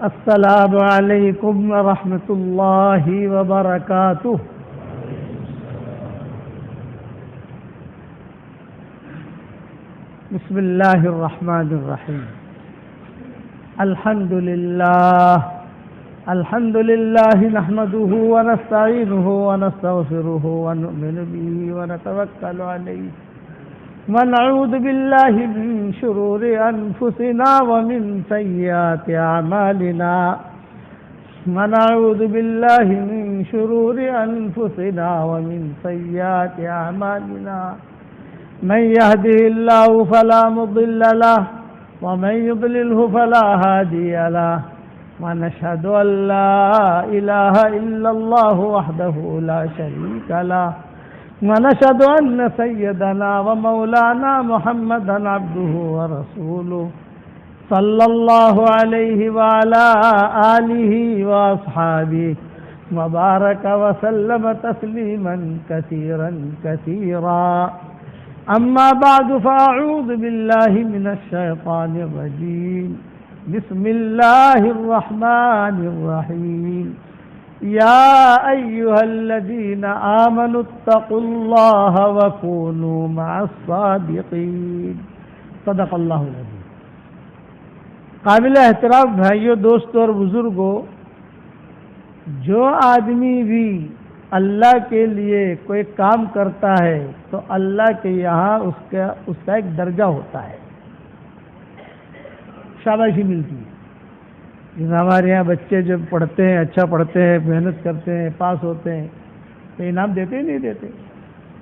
السلام علیکم ورحمۃ اللہ وبرکاتہ۔ بسم اللہ الرحمن الرحیم۔ الحمد للہ نحمده ونستعینه ونستغفره ونؤمن به ونتوکل علیہ ونعوذ باللہ من شرور انفسنا ومن سیئات اعمالنا ونعوذ باللہ من شرور انفسنا ومن سیئات اعمالنا من يهده الله فلا مضل له ومن يضلله فلا هادي له ونشهد أن لا إله إلا الله وحده لا شريك له ونشهد أن سيدنا ومولانا محمدا عبده ورسوله صلى الله عليه وعلى آله وأصحابه وبارك وسلم تسليما كثيرا كثيرا أما بعد فأعوذ بالله من الشيطان الرجيم بسم الله الرحمن الرحيم يا أيها الذين آمنوا اتقوا الله وكونوا مع الصادقين صدق اللہ العظیم۔ قابل احترام بھائیوں، دوستوں اور بزرگوں، جو آدمی بھی اللہ کے لیے کوئی کام کرتا ہے تو اللہ کے یہاں اس کا ایک درجہ ہوتا ہے، شاباشی ملتی ہے۔ ہمارے یہاں بچے جب پڑھتے ہیں، اچھا پڑھتے ہیں، محنت کرتے ہیں، پاس ہوتے ہیں تو انعام دیتے ہی نہیں دیتے،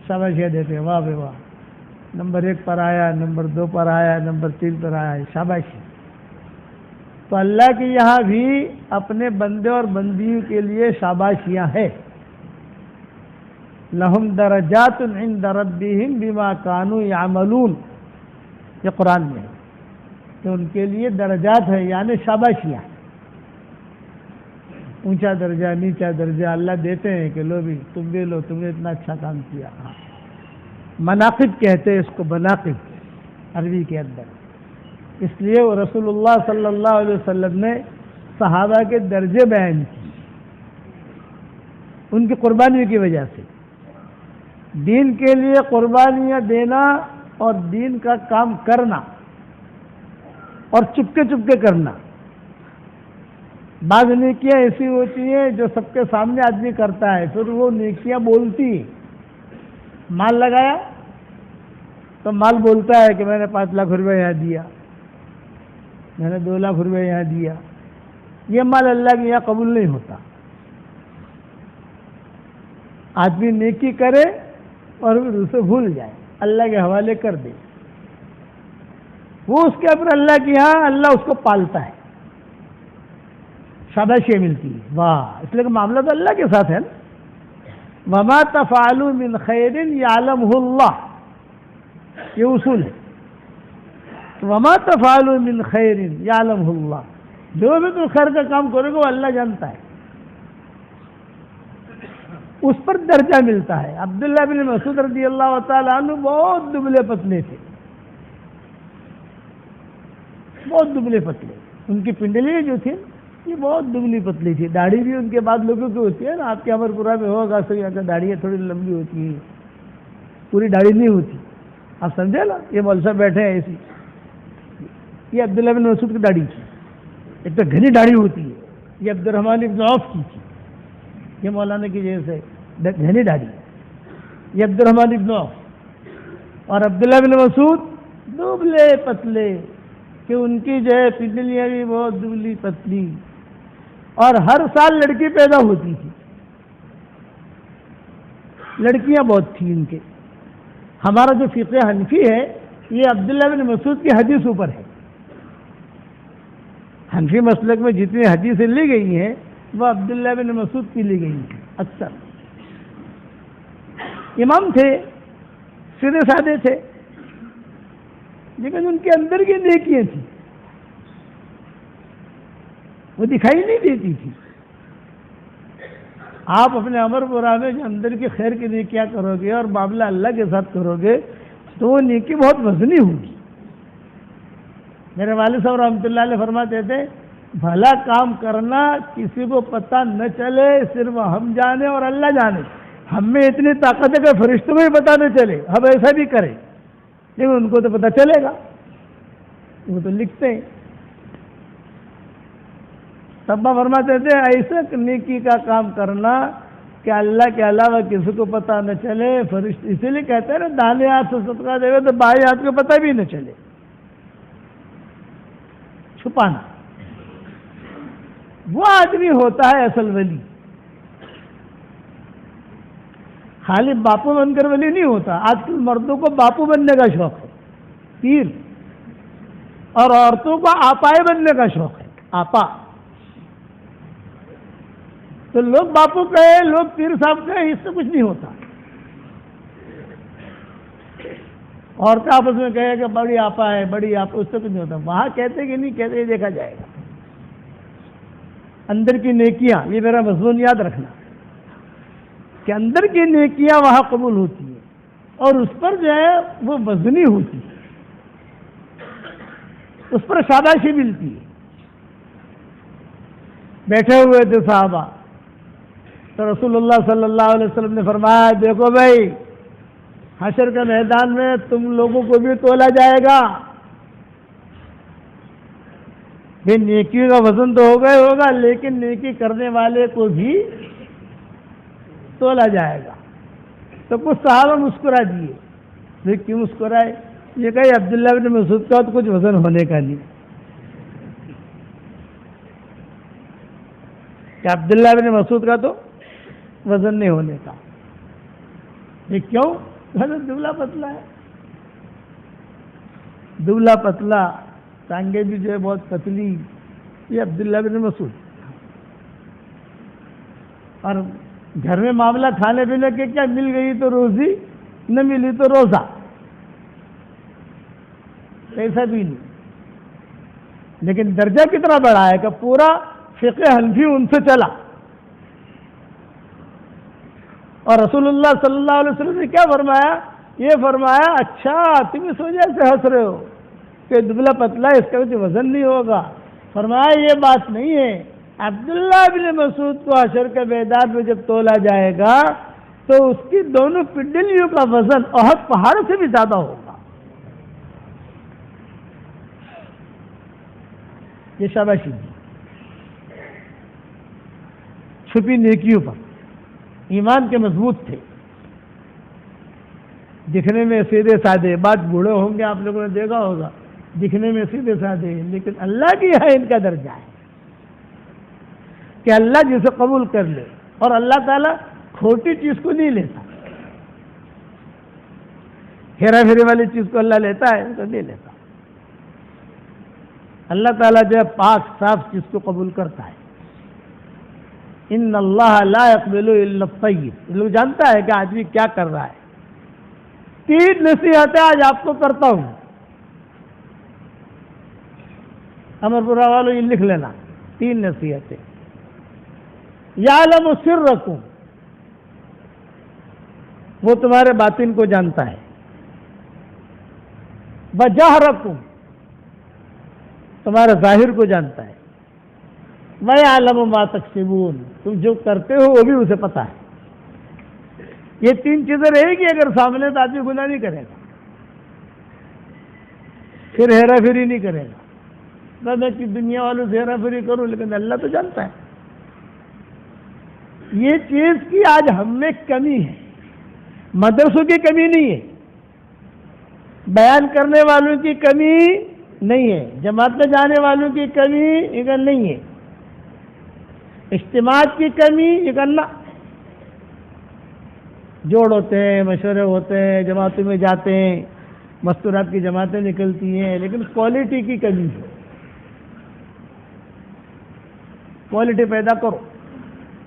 شاباشیاں دیتے ہیں، واہ بے واہ، نمبر 1 پر آیا، نمبر 2 پر آیا، نمبر 3 پر آیا، شاباشی۔ تو اللہ کے یہاں بھی اپنے بندے اور بندیوں کے لیے شاباشیاں ہیں۔ لہم درجات عند ربہم بما کانوا یعملون، یہ قرآن میں ہے کہ ان کے لیے درجات ہے، یعنی شاباشیاں، اونچا درجہ نیچا درجہ اللہ دیتے ہیں کہ لو بھی تم بھی لو، تم نے اتنا اچھا کام کیا۔ مناقب کہتے ہیں اس کو، مناقب عربی کے اندر۔ اس لیے وہ رسول اللہ صلی اللہ علیہ وسلم نے صحابہ کے درجے بیان کیے ان کی قربانی کی وجہ سے۔ دین کے لیے قربانیاں دینا اور دین کا کام کرنا اور چپکے چپکے کرنا، بعض نیکیاں ایسی ہوتی ہیں جو سب کے سامنے آدمی کرتا ہے، پھر وہ نیکیاں بولتی ہیں۔ مال لگایا تو مال بولتا ہے کہ میں نے 5 لاکھ روپے یہاں دیا، میں نے 2 لاکھ روپے یہاں دیا۔ یہ مال اللہ کے یہاں قبول نہیں ہوتا۔ آدمی نیکی کرے اور پھر اسے بھول جائے، اللہ کے حوالے کر دے، وہ اس کے اوپر اللہ کے یہاں اللہ اس کو پالتا ہے، شاباشی ملتی ہے، واہ۔ اس لیے کہ معاملہ تو اللہ کے ساتھ ہے نا۔ وما تفعلوا من خیر یعلمہ اللہ، یہ اصول ہے۔ وما تفعلوا من خیر یعلمہ اللہ، جو بھی تم خیر کا کام کرو گے وہ اللہ جانتا ہے، اس پر درجہ ملتا ہے۔ عبداللہ بن مسعود رضی اللہ تعالیٰ عنہ بہت دبلے پتلے تھے، بہت دبلے پتلے، ان کی پنڈلی جو تھی یہ بہت دبلی پتلی تھی، داڑھی بھی ان کے بعد لوگوں کی ہوتی ہے نا، آپ کے امرپورہ میں ہوگا سو یہاں داڑیاں تھوڑی لمبی ہوتی ہیں، پوری داڑھی نہیں ہوتی، آپ سمجھے نا۔ یہ مول صاحب بیٹھے ہیں ایسی، یہ عبداللہ بن مسعود کی داڑھی تھی، ایک تو گھنی داڑھی ہوتی ہے، یہ عبد الرحمن بن عوف کی تھی، یہ مولانا کی جیسے گھنی داڑھی، یہ عبد الرحمن بن عوف، اور عبداللہ بن مسعود دبلے پتلے کہ ان کی جو ہے پنڈلیاں بھی بہت دبلی پتلی، اور ہر سال لڑکی پیدا ہوتی تھی، لڑکیاں بہت تھیں ان کے۔ ہمارا جو فقہ حنفی ہے یہ عبداللہ بن مسعود کی حدیث اوپر ہے، حنفی مسلک میں جتنی حدیثیں لی گئی ہیں وہ عبداللہ بن مسعود کی لی گئی ہیں اکثر۔ امام تھے، سیدھے سادے تھے، لیکن ان کے اندر کی نیکیاں تھیں وہ دکھائی نہیں دیتی تھی۔ آپ اپنے امر برا میں جو اندر کی خیر کی نیکیاں کرو گے اور معاملہ اللہ کے ساتھ کرو گے تو وہ نیکی بہت وزنی ہوگی۔ میرے والد صاحب رحمۃ اللہ علیہ فرماتے تھے بھلا کام کرنا کسی کو پتہ نہ چلے، صرف ہم جانے اور اللہ جانے. ہم میں اتنی طاقت ہے کہ فرشتوں کو بھی پتہ نہ چلے، ہم ایسا بھی کریں، لیکن ان کو تو پتہ چلے گا، وہ تو لکھتے ہیں. تب فرماتے تھے ایسا نیکی کا کام کرنا کہ اللہ کے علاوہ کسی کو پتہ نہ چلے. فرشتے اسی لیے کہتے ہیں نا، دانے ہاتھ سے صدقہ دے تو بائیں ہاتھ کو پتہ بھی نہ چلے. چھپانا، وہ آدمی ہوتا ہے اصل ولی. خالی باپو بن کر ولی نہیں ہوتا. آج کل مردوں کو باپو بننے کا شوق ہے، پیر، اور عورتوں کو آپائے بننے کا شوق ہے، آپا. تو لوگ باپو کہے، لوگ پیر صاحب کہے، اس سے کچھ نہیں ہوتا. عورتیں آپس میں کہے کہ بڑی آپا ہے، بڑی آپا، اس سے کچھ نہیں ہوتا. وہاں کہتے کہ نہیں کہتے، یہ دیکھا جائے گا. اندر کی نیکیاں، یہ میرا مضمون یاد رکھنا کہ اندر کی نیکیاں وہاں قبول ہوتی ہیں، اور اس پر جو ہے وہ وزنی ہوتی ہے، اس پر شاباشی ملتی ہے. بیٹھے ہوئے تھے صحابہ، تو رسول اللہ صلی اللہ علیہ وسلم نے فرمایا، دیکھو بھائی، حشر کے میدان میں تم لوگوں کو بھی تولا جائے گا. یہ نیکی کا وزن تو ہوگا، لیکن نیکی کرنے والے کو بھی تولا جائے گا. تو کچھ صحابہ مسکرا دیے. یہ کیوں مسکرائے؟ یہ کہ عبداللہ بن مسعود کا تو کچھ وزن ہونے کا نہیں. کہ عبداللہ بن مسعود کا تو وزن نہیں ہونے کا. یہ کیوں؟ دبلا پتلا ہے، دبلا پتلا، ٹانگیں بھی جو ہے بہت پتلی. یہ عبداللہ بن مسعود. اور گھر میں معاملہ کھانے پینے کے کیا، مل گئی تو روزی، نہ ملی تو روزہ، ایسا بھی نہیں. لیکن درجہ کتنا بڑا ہے کہ پورا فقہ حنفی ان سے چلا. اور رسول اللہ صلی اللہ علیہ وسلم نے کیا فرمایا؟ یہ فرمایا، اچھا تم اس وجہ سے ہنس رہے ہو کہ دبلا پتلا اس کا کچھ وزن نہیں ہوگا. فرمایا یہ بات نہیں ہے. عبداللہ بن مسعود کو حشر کے میدان میں جب تولا جائے گا تو اس کی دونوں پنڈلیوں کا وزن احد پہاڑ سے بھی زیادہ ہوگا. یہ شاباشی دی چھپی نیکیوں پر. ایمان کے مضبوط تھے، دکھنے میں سیدھے سادے. بات بوڑھے ہوں گے، آپ لوگوں نے دیکھا ہوگا، دکھنے میں سیدھے سادے، لیکن اللہ کی ہے ان کا درجہ ہے کہ اللہ جسے قبول کر لے. اور اللہ تعالیٰ کھوٹی چیز کو نہیں لیتا. ہیرا پھیری والی چیز کو اللہ لیتا ہے تو نہیں لیتا. اللہ تعالیٰ جو ہے پاک صاف چیز کو قبول کرتا ہے. ان اللہ لا يقبل الا الطیب. لوگ جانتا ہے کہ آدمی کیا کر رہا ہے. 3 نصیحتیں آج آپ کو کرتا ہوں، امر پورہ والوں یہ لکھ لینا. 3 نصیحتیں. یعلم سرکم، وہ تمہارے باطن کو جانتا ہے. وجہرکم، تمہارے ظاہر کو جانتا ہے. وَيَعْلَمُ مَا تَكْسِبُونَ، تم جو کرتے ہو وہ بھی اسے پتا ہے. یہ 3 چیزیں رہے گی اگر سامنے تو آدمی گناہ نہیں کرے گا، پھر ہیرا پھیری نہیں کرے گا. میں کہ دنیا والوں سے ہیرا پھیری کروں، لیکن اللہ تو جانتا ہے. یہ چیز کی آج ہم میں کمی ہے. مدرسوں کی کمی نہیں ہے، بیان کرنے والوں کی کمی نہیں ہے، جماعت میں جانے والوں کی کمی اگر نہیں ہے، اجتماعات کی کمی یہ کرنا. جوڑ ہوتے ہیں، مشورے ہوتے ہیں، جماعتوں میں جاتے ہیں، مستورات کی جماعتیں نکلتی ہیں، لیکن کوالٹی کی کمی ہے. کوالٹی پیدا کرو،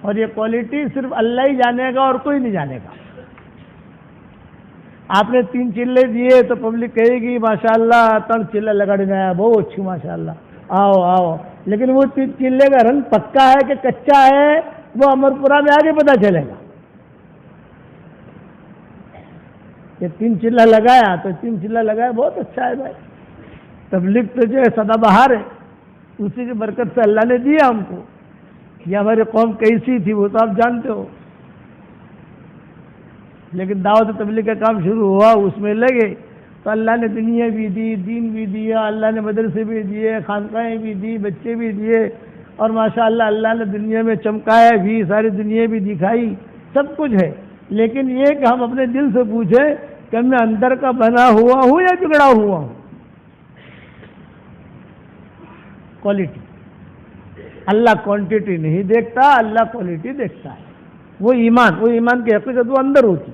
اور یہ کوالٹی صرف اللہ ہی جانے گا اور کوئی نہیں جانے گا. آپ نے 3 چلے دیے تو پبلک کہے گی ماشاءاللہ 3 چلے لگاڑنے آیا، بہت اچھی ماشاءاللہ، آؤ آؤ. لیکن وہ 3 چلے کا رنگ پکا ہے کہ کچا ہے وہ امر پورہ میں آگے پتہ چلے گا. یہ 3 چلہ لگایا تو 3 چلہ لگایا بہت اچھا ہے بھائی. تبلیغ تو جو ہے سدا بہار ہے، اسی کی برکت سے اللہ نے دیا ہم کو. یہ ہماری قوم کیسی تھی وہ تو آپ جانتے ہو. لیکن دعوت تبلیغ کا کام شروع ہوا, اس میں لگے تو اللہ نے دنیا بھی دی, دین بھی دیا, اللہ نے مدرسے بھی دیے, خانقاہیں بھی دی, بچے بھی دیے, اور ماشاءاللہ اللہ نے دنیا میں چمکایا بھی, ساری دنیا بھی دکھائی, سب کچھ ہے. لیکن یہ کہ ہم اپنے دل سے پوچھیں کہ میں اندر کا بنا ہوا ہوں یا بگڑا ہوا ہوں. کوالٹی. اللہ کوانٹٹی نہیں دیکھتا, اللہ کوالٹی دیکھتا ہے. وہ ایمان کی حقیقت وہ اندر ہوتی.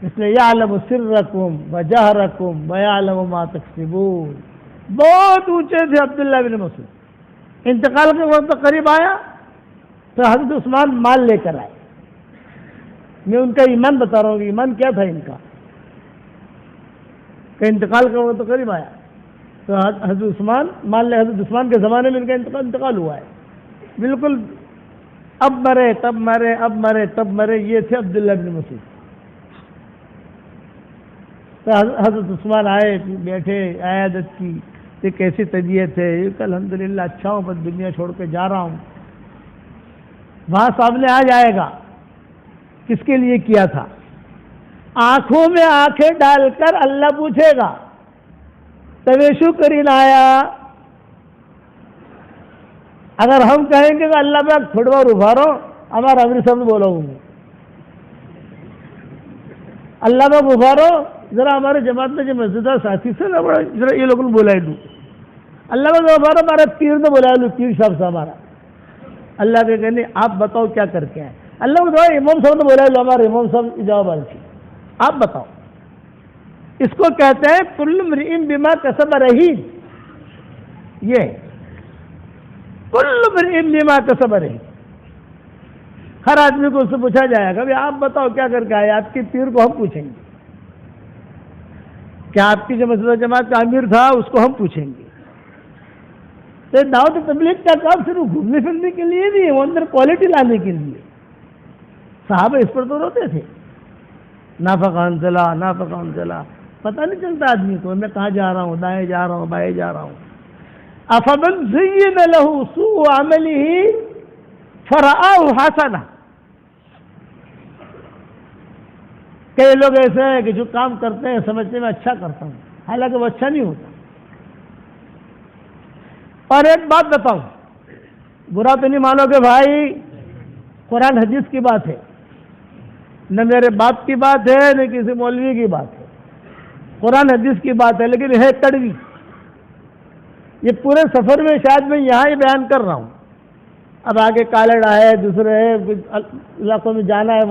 اس لیے یعلم سرکم وجہرکم ویعلم ما تکسبون. بہت اونچے تھے عبداللہ بن مسعود. انتقال کے وقت قریب آیا تو حضرت عثمان مال لے کر آئے. میں ان کا ایمان بتا رہا ہوں, ایمان کیا تھا ان کا. کہ انتقال کا وقت قریب آیا تو حضرت عثمان مال لے. حضرت عثمان کے زمانے میں ان کا انتقال ہوا ہے. بالکل اب مرے تب مرے, اب مرے تب مرے, یہ تھے عبداللہ بن مسعود. تو حضرت عثمان آئے, بیٹھے, عیادت کی کہ کیسی طبیعت ہے. یہ الحمدللہ اچھا ہوں, بس دنیا چھوڑ کے جا رہا ہوں. وہاں سامنے آ جائے گا کس کے لیے کیا تھا. آنکھوں میں آنکھیں ڈال کر اللہ پوچھے گا تویشو کرین آیا. اگر ہم کہیں گے کہ اللہ میں تھوڑی بار ابھارو, ہمارا امیر صاحب بولا ہوں گے, اللہ میں ابھارو ذرا ہمارے جماعت میں جو مسجد ساتھی سے ذرا یہ لوگوں نے بولا دوں. اللہ میں ابھارو ہمارا پیر نے بولا لوں, پیر صاحب سے ہمارا. اللہ کے کہنے آپ بتاؤ کیا کر کے آئے. اللہ کو امام صاحب نے بولا لو, ہمارے امام صاحب جواب آئی, آپ بتاؤ. اس کو کہتے ہیں کل امرئ بما کسب رہین. یہ کل امرئ بما کسب رہین. ہر آدمی کو اس سے پوچھا جائے گا آپ بتاؤ کیا کر کے آئے. آپ کے پیر کو ہم پوچھیں گے, کیا آپ کی جو مسجد جماعت کا امیر تھا اس کو ہم پوچھیں گے. تو دعوت تبلیغ کا کام صرف گھومنے پھرنے کے لیے نہیں ہے, وہ اندر کوالٹی لانے کے لیے. صحابہ اس پر تو روتے تھے, نافقان چلا, پتہ نہیں چلتا آدمی کو میں کہاں جا رہا ہوں, دائیں جا رہا ہوں, بائیں جا رہا ہوں. افمن زین له سوء عمله فرآه حسنا. کئی لوگ ایسے ہیں کہ جو کام کرتے ہیں سمجھتے میں اچھا کرتا ہوں, حالانکہ وہ اچھا نہیں ہوتا. اور ایک بات بتاؤں, برا تو نہیں مانو کہ بھائی قرآن حدیث کی بات ہے, نہ میرے باپ کی بات ہے نہ کسی مولوی کی بات ہے. قرآن حدیث کی بات ہے لیکن ہے کڑوی. یہ پورے سفر میں شاید میں یہاں ہی بیان کر رہا ہوں. اب آگے کالڑ ہے, دوسرے ہے, علاقوں میں جانا ہے,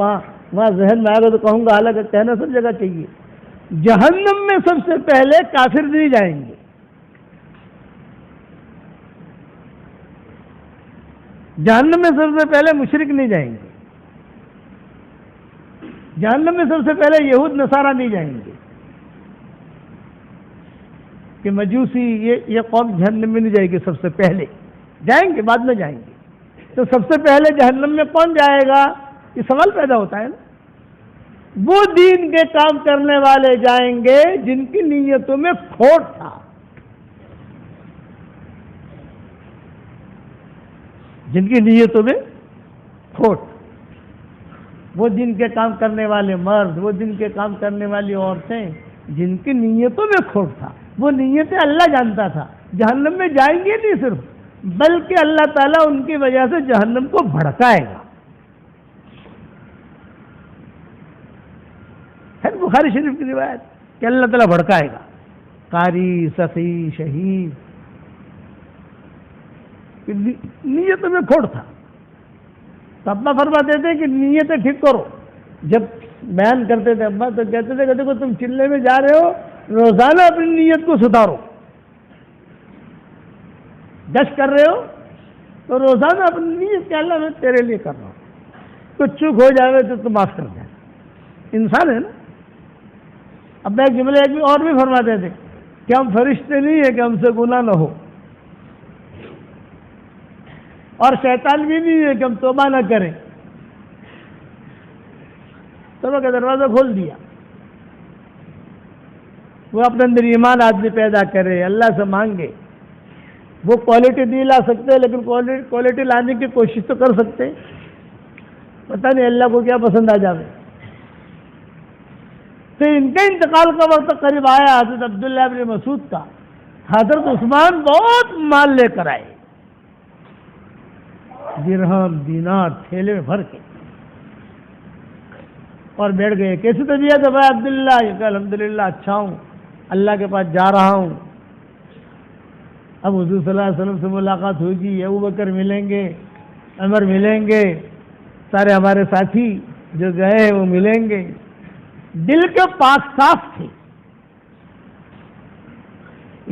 وہاں ذہن میں آئے گا تو کہوں گا, حالانکہ کہنا سب جگہ چاہیے. جہنم میں سب سے پہلے کافر نہیں جائیں گے. جہنم میں سب سے پہلے مشرک نہیں جائیں گے. جہنم میں سب سے پہلے یہود نصارہ نہیں جائیں گے. کہ مجوسی یہ قوم جہنم میں نہیں جائے گی, سب سے پہلے جائیں گے, بعد میں جائیں گے. تو سب سے پہلے جہنم میں کون جائے گا, یہ سوال پیدا ہوتا ہے نا. وہ دین کے کام کرنے والے جائیں گے جن کی نیتوں میں کھوٹ تھا. جن کی نیتوں میں کھوٹ, وہ دن کے کام کرنے والے مرد, وہ دن کے کام کرنے والی عورتیں جن کی نیتوں میں کھوٹ تھا. وہ نیتیں اللہ جانتا تھا. جہنم میں جائیں گے نہیں صرف, بلکہ اللہ تعالیٰ ان کی وجہ سے جہنم کو بھڑکائے گا. ہے بخاری شریف کی روایت کہ اللہ تعالیٰ بھڑکائے گا. قاری, سخی, شہید, نیتوں میں کھوٹ تھا. تو ابا فرماتے تھے کہ نیتیں ٹھیک کرو. جب بیان کرتے تھے ابا تو کہتے تھے کہ دیکھو تم چلے میں جا رہے ہو, روزانہ اپنی نیت کو سدھارو. گشت کر رہے ہو تو روزانہ اپنی نیت کہ اللہ میں تیرے لیے کر رہا ہوں. کچھ چوک ہو جائے تو معاف کر دیں, انسان ہے نا. اب ایک جملے ایک بھی اور بھی فرماتے تھے کہ ہم فرشتے نہیں ہیں کہ ہم سے گناہ نہ ہو, اور شیطان بھی نہیں ہے کہ ہم توبہ نہ کریں. توبہ کا دروازہ کھول دیا. وہ اپنے اندر ایمان آدمی پیدا کرے, اللہ سے مانگے وہ کوالٹی نہیں لا سکتے لیکن کوالٹی لانے کی کوشش تو کر سکتے. پتہ نہیں اللہ کو کیا پسند آ جائے. تو ان کے انتقال کا وقت قریب آیا حضرت عبداللہ ابن مسعود کا. حضرت عثمان بہت مال لے کر آئے, درہم دینار تھیلے میں بھر کے, اور بیٹھ گئے. کیسی طبیعت ہے بھائی عبداللہ؟ یہ کہ الحمدللہ اچھا ہوں, اللہ کے پاس جا رہا ہوں. اب حضور صلی اللہ علیہ وسلم سے ملاقات ہوگی, ابو بکر ملیں گے, عمر ملیں گے, سارے ہمارے ساتھی جو گئے وہ ملیں گے. دل کے پاک صاف تھے.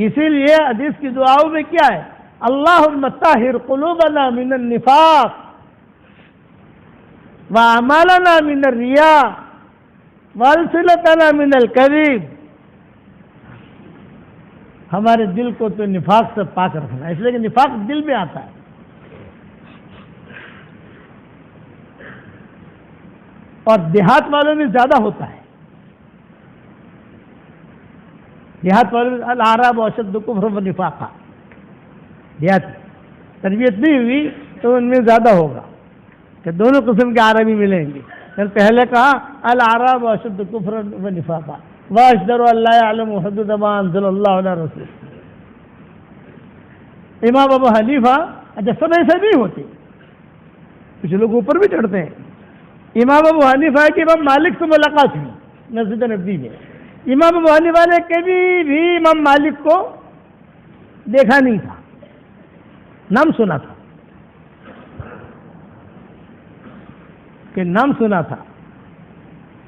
اسی لیے حدیث کی دعاؤں میں کیا ہے؟ اللہم طہر قلوبنا من النفاق واعمالنا من الرياء والصلتنا من الكذب. ہمارے دل کو تو نفاق سے پاک رکھنا, اس لیے کہ نفاق دل میں آتا ہے. اور دیہات والوں میں زیادہ ہوتا ہے. دیہات والوں میں الاعراب اشد کفرا ونفاقا, دیہات تربیت نہیں ہوئی تو ان میں زیادہ ہوگا کہ دونوں قسم کے عربی ملیں گے. پہلے کہا الاعراب اشد کفرا ونفاقا واشدر اللہ یعلم حدود ما انزل اللہ علی رسول. امام ابو حنیفہ اچھا سب ایسے نہیں ہوتے, کچھ لوگ اوپر بھی چڑھتے ہیں. امام ابو حنیفہ کی امام مالک سے ملاقات ہوئی مسجد نبوی میں. امام ابو حنیفہ نے کبھی بھی امام مالک کو دیکھا نہیں تھا, نام سنا تھا کہ نام سنا تھا.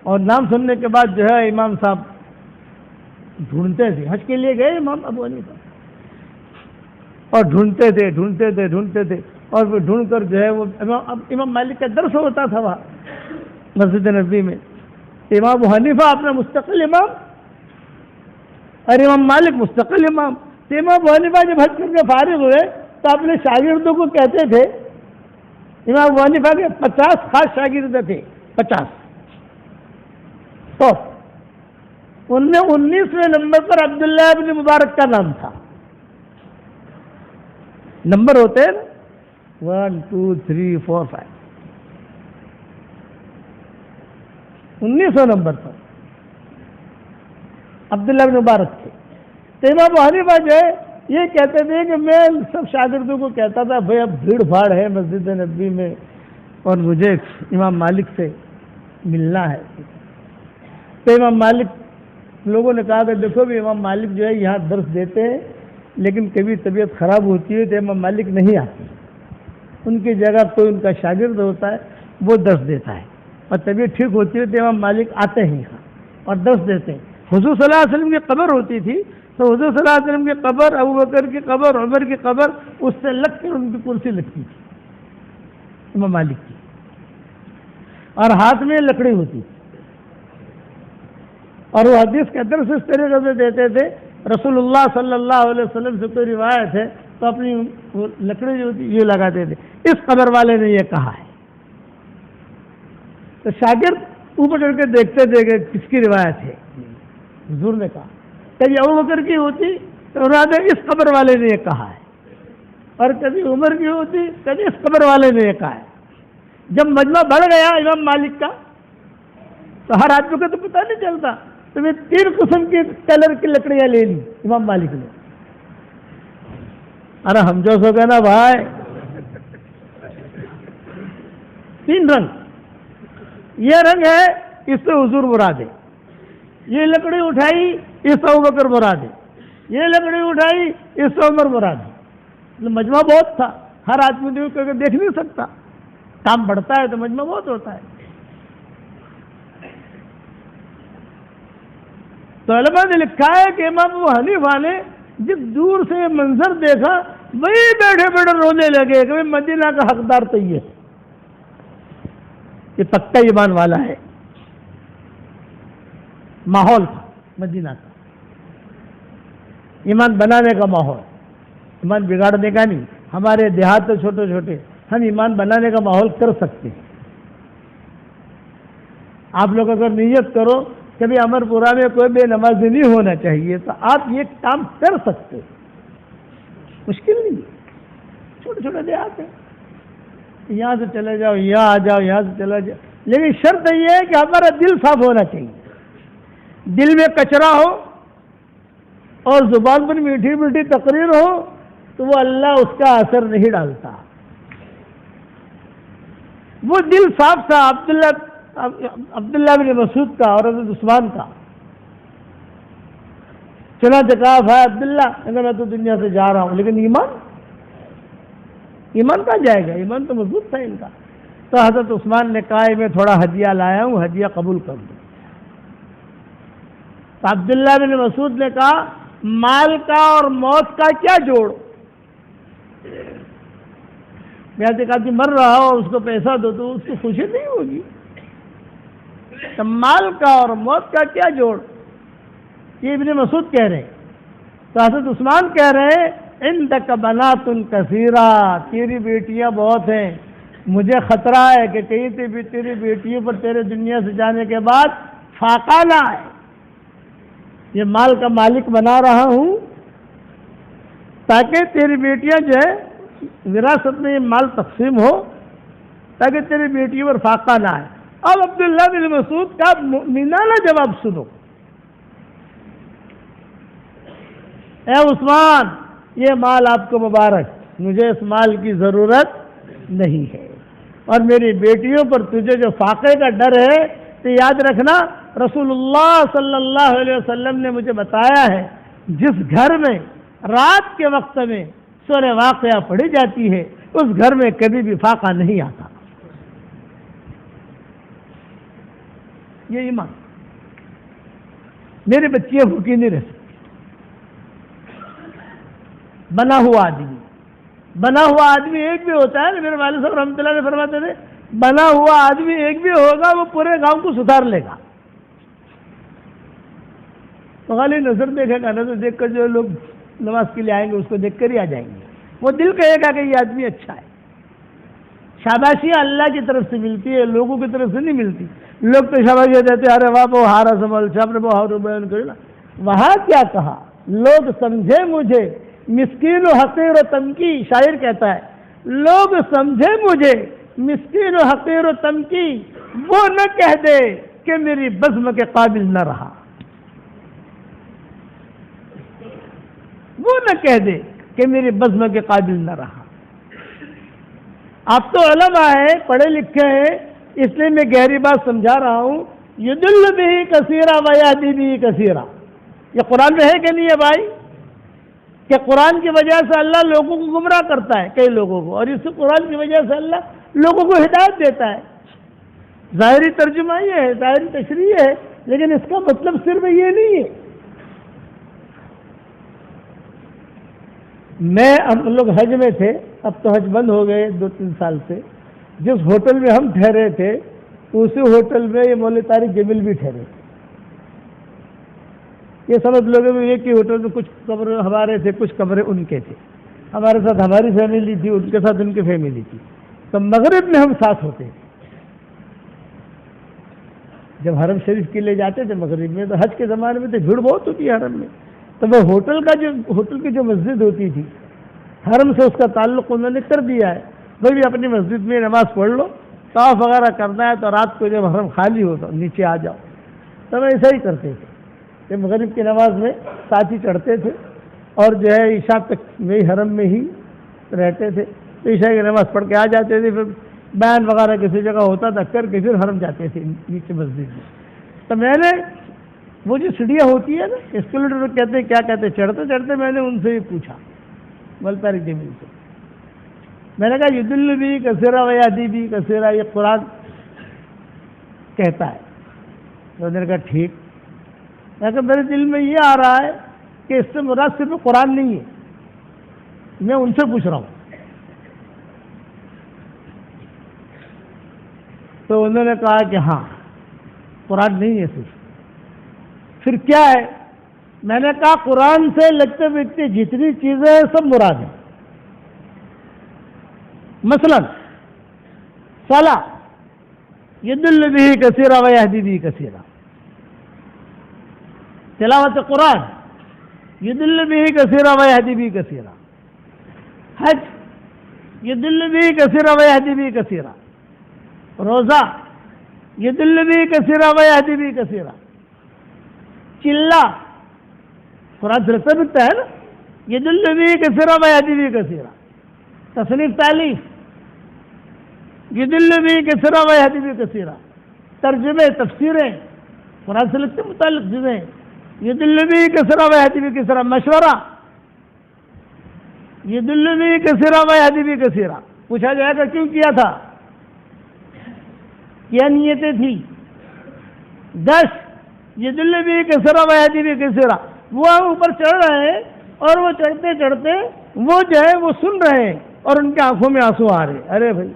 اور نام سننے کے بعد جو ہے امام صاحب ڈھونڈتے تھے, حج کے لیے گئے امام ابو حنیفہ, اور ڈھونڈتے تھے اور پھر ڈھونڈ کر جو ہے وہ امام مالک کا درس ہوتا تھا وہاں مسجد نبوی میں. امام ابو حنیفہ اپنا مستقل امام اور امام مالک مستقل امام. تو امام ابو حنیفہ جب حج کر کے فارغ ہوئے تو اپنے شاگردوں کو کہتے تھے, امام ابو حنیفہ کے 50 خاص شاگرد تھے, 50. تو ان میں 19ویں نمبر پر عبداللہ ابن مبارک کا نام تھا. نمبر ہوتے ہیں 1 2 3 4 5, 19 نمبر پر عبداللہ ابن مبارک تھے. تو امام ابو حنیفہ جو ہے یہ کہتے تھے کہ میں سب شاگردوں کو کہتا تھا بھائی اب بھیڑ بھاڑ ہے مسجد نبوی میں اور مجھے امام مالک سے ملنا ہے. تو امام مالک لوگوں نے کہا کہ دیکھو بھی امام مالک جو ہے یہاں درس دیتے ہیں لیکن کبھی طبیعت خراب ہوتی ہے تو امام مالک نہیں آتے, ان کی جگہ کوئی ان کا شاگرد ہوتا ہے وہ درس دیتا ہے, اور طبیعت ٹھیک ہوتی ہے تو امام مالک آتے ہیں یہاں اور درس دیتے ہیں. حضور صلی اللہ علیہ وسلم کی قبر ہوتی تھی تو حضور صلی اللہ علیہ وسلم کی قبر, ابو بکر کی قبر, عمر کی قبر, اس سے لگ کر ان کی کرسی لگتی تھی امام مالک کی, اور ہاتھ میں لکڑی ہوتی تھی. اور وہ حدیث کا درس اس طریقے سے دیتے تھے, رسول اللہ صلی اللہ علیہ وسلم سے کوئی روایت ہے تو اپنی وہ لکڑی جو ہوتی یہ لگاتے تھے. اس قبر والے نے یہ کہا ہے. تو شاگرد اوپر چڑھ کے دیکھتے تھے کہ کس کی روایت ہے. حضور نے کہا, کبھی ابو بکر کی ہوتی تو اس قبر والے نے یہ کہا ہے, اور کبھی عمر کی ہوتی کبھی اس قبر والے نے یہ کہا ہے. جب مجمع بڑھ گیا امام مالک کا تو ہر آدمی کو تو پتہ نہیں چلتا, تو میں 3 قسم کی کلر کی لکڑیاں لے لی امام مالک نے. ارے ہم جو سو گئے نا بھائی, 3 رنگ. یہ رنگ ہے اس سے حضور مراد ہے, یہ لکڑی اٹھائی اس سے ابو بکر مراد ہے, یہ لکڑی اٹھائی اس سے عمر مراد ہے. مجمع بہت تھا, ہر آدمی دیکھ نہیں سکتا, کام بڑھتا ہے تو مجمع بہت ہوتا ہے. تو علماء نے لکھا ہے کہ امام ابو حنیفہ نے جس دور سے یہ منظر دیکھا وہی بیٹھے بیٹھے رونے لگے کہ مدینہ کا حقدار تو یہ پکا ایمان والا ہے. ماحول تھا مدینہ کا, ایمان بنانے کا ماحول, ایمان بگاڑنے کا نہیں. ہمارے دیہات تو چھوٹے چھوٹے, ہم ایمان بنانے کا ماحول کر سکتے ہیں. آپ لوگ اگر نیت کرو کبھی امر پورہ میں کوئی بے نمازی نہیں ہونا چاہیے تو آپ یہ کام کر سکتے. مشکل نہیں ہے، چھوٹے چھوٹے دیہات ہیں، یہاں سے چلے جاؤ، یہاں آ جاؤ، یہاں سے چلا جاؤ، لیکن شرط یہ ہے کہ ہمارا دل صاف ہونا چاہیے۔ دل میں کچرا ہو اور زبان پر میٹھی میٹھی تقریر ہو تو وہ اللہ اس کا اثر نہیں ڈالتا۔ وہ دل صاف تھا عبداللہ بن مسعود کا اور حضرت عثمان کا۔ چنانچہ کہا بھائی عبداللہ، میں تو دنیا سے جا رہا ہوں، لیکن ایمان کہاں جائے گا؟ ایمان تو مضبوط تھا ان کا۔ تو حضرت عثمان نے کہا میں تھوڑا ہدیہ لایا ہوں، ہدیہ قبول کر دو۔ تو عبداللہ بن مسعود نے کہا مال کا اور موت کا کیا جوڑ؟ میں نے کہا کہ مر رہا ہو اس کو پیسہ دو تو اس کو خوشی نہیں ہوگی، تو مال کا اور موت کا کیا جوڑ؟ یہ ابن مسعود کہہ رہے ہیں۔ تو حضرت عثمان کہہ رہے ہیں عندک بنات کثیرہ، تیری بیٹیاں بہت ہیں، مجھے خطرہ ہے کہ کہیں تیری بیٹیوں پر تیرے دنیا سے جانے کے بعد فاقہ نہ آئے۔ یہ مال کا مالک بنا رہا ہوں تاکہ تیری بیٹیاں جو ہے وراثت میں یہ مال تقسیم ہو، تاکہ تیری بیٹیوں پر فاقہ نہ آئے۔ اب عبداللہ بن مسعود کا مؤمنانہ جواب سنو، اے عثمان یہ مال آپ کو مبارک، مجھے اس مال کی ضرورت نہیں ہے، اور میری بیٹیوں پر تجھے جو فاقے کا ڈر ہے تو یاد رکھنا رسول اللہ صلی اللہ علیہ وسلم نے مجھے بتایا ہے جس گھر میں رات کے وقت میں سورہ واقعہ پڑھی جاتی ہے اس گھر میں کبھی بھی فاقہ نہیں آتا۔ یہ ایمان، میری بچیاں بھوکی نہیں رہ سکتی۔ بنا ہوا آدمی ایک بھی ہوتا ہے، میرے والد صاحب رحمۃ اللہ نے فرماتے تھے بنا ہوا آدمی ایک بھی ہوگا وہ پورے گاؤں کو سدھار لے گا۔ تو خالی نظر دیکھے گا، نظر دیکھ کر جو لوگ نماز کے لیے آئیں گے اس کو دیکھ کر ہی آ جائیں گے، وہ دل کہے گا کہ یہ آدمی اچھا ہے۔ شاباشیاں اللہ کی طرف سے ملتی ہے، لوگوں کی طرف سے نہیں ملتی۔ لوگ تو شاباشیاں دیتے ہیں، ارے واہ وہ ہارا سنبھل چھاپ وہ ہارو بیان کرنا۔ وہاں کیا کہا؟ لوگ سمجھے مجھے مسکین و حقیر و تنکی، شاعر کہتا ہے لوگ سمجھے مجھے مسکین و حقیر و تنکی، وہ نہ کہہ دے کہ میری بزم کے قابل نہ رہا، وہ نہ کہہ دے کہ میری بزم کے قابل نہ رہا۔ آپ تو علماء ہیں، پڑھے لکھے ہیں، اس لیے میں گہری بات سمجھا رہا ہوں۔ یدل بھی کثیرہ و یہدی بھی کثیرہ، یہ قرآن میں ہے کہ نہیں ہے بھائی؟ کہ قرآن کی وجہ سے اللہ لوگوں کو گمراہ کرتا ہے، کئی لوگوں کو، اور اس قرآن کی وجہ سے اللہ لوگوں کو ہدایت دیتا ہے۔ ظاہری ترجمہ یہ ہے، ظاہری تشریح ہے، لیکن اس کا مطلب صرف یہ نہیں ہے۔ ہم لوگ حج میں تھے، اب تو حج بند ہو گئے 2-3 سال سے۔ جس ہوٹل میں ہم ٹھہرے تھے اسی ہوٹل میں یہ مولوی طارق جمیل بھی ٹھہرے تھے۔ یہ سمجھ لوگوں میں ایک ہی ہوٹل میں کچھ کمرے ہمارے تھے، کچھ کمرے ان کے تھے، ہمارے ساتھ ہماری فیملی تھی، ان کے ساتھ ان کی فیملی تھی۔ تو مغرب میں ہم ساتھ ہوتے تھے، جب حرم شریف کے لیے جاتے تھے مغرب میں، تو حج کے زمانے میں تو بھیڑ بہت ہوتی ہے حرم میں، تو وہ ہوٹل کی جو مسجد ہوتی تھی حرم سے اس کا تعلق انہوں نے کر دیا ہے، وہ بھی اپنی مسجد میں نماز پڑھ لو، طواف وغیرہ کرنا ہے تو رات کو جب حرم خالی ہو تو نیچے آ جاؤ۔ تو ہم ایسا ہی کرتے تھے کہ مغرب کی نماز میں ساتھ ہی چڑھتے تھے، اور جو ہے عشاء تک وہی حرم میں ہی رہتے تھے، تو عشاء کی نماز پڑھ کے آ جاتے تھے، پھر بیان وغیرہ کسی جگہ ہوتا تھا کر کے پھر حرم جاتے تھے نیچے مسجد میں۔ تو میں نے وہ جو سیڑھیاں ہوتی ہے نا، اسکلیٹر کہتے ہیں، کیا کہتے ہیں، چڑھتے چڑھتے میں نے ان سے ہی پوچھا مولوی طارق جمیل سے، میں نے کہا یدل بھی کثیرہ و یہدی بھی کثیرہ، یہ قرآن کہتا ہے؟ تو انہوں نے کہا ٹھیک۔ میں کہا میرے دل میں یہ آ رہا ہے کہ اس سے مراد صرف قرآن نہیں ہے، میں ان سے پوچھ رہا ہوں۔ تو انہوں نے کہا کہ ہاں قرآن نہیں ہے صرف، پھر کیا ہے؟ میں نے کہا قرآن سے لگتے بگتے جتنی چیزیں ہیں سب مراد ہیں۔ مثلا صلاۃ یدل بھی کثیرہ و یہدی بھی کثیرہ، تلاوت قرآن یدل بھی کثیرہ و یہدی بھی کثیرہ، حج یضل به کثیرا ویہدی به کثیرا، روزہ یضل به کثیرا ویہدی به کثیرا، چلہ قرآن سے لگتا ہے نا، یضل به کثیرا ویہدی به کثیرا، تصنیف تالیف یضل به کثیرا ویہدی به کثیرا، ترجمے تفسیریں قرآن سے لگتے متعلق چیزیں، یضل به کثیرا ویہدی به کثیرا، مشورہ یضل به کثیرا ویہدی به کثیرا، پوچھا جائے گا کیوں کیا تھا، کیا نیتیں تھی؟ 10 یضل به کثیرا ویہدی به کثیرا، وہ اوپر چڑھ رہے ہیں اور وہ چڑھتے چڑھتے وہ جو ہے وہ سن رہے ہیں اور ان کی آنکھوں میں آنسو آ رہے، ارے بھائی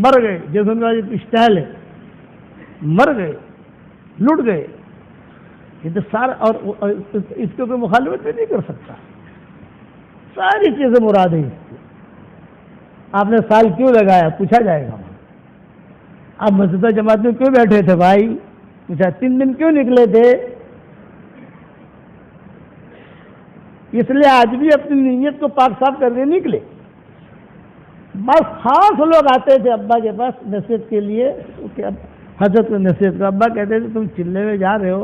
مر گئے، جیسے ان کا اسٹائل ہے، مر گئے، لٹ گئے، یہ تو سارا، اور اس کو کوئی مخالفت بھی نہیں کر سکتا، ساری چیزیں مراد ہیں اس کی۔ آپ نے سال کیوں لگایا پوچھا جائے گا، آپ مسجد جماعت میں کیوں بیٹھے تھے بھائی، پوچھا 3 دن کیوں نکلے تھے، اس لیے آج بھی اپنی نیت کو پاک صاف کر کے نکلے۔ بس خاص لوگ آتے تھے ابا کے پاس نصیحت کے لیے، حضرت کو نصیحت کو، ابا کہتے تھے تم چلے میں جا رہے ہو،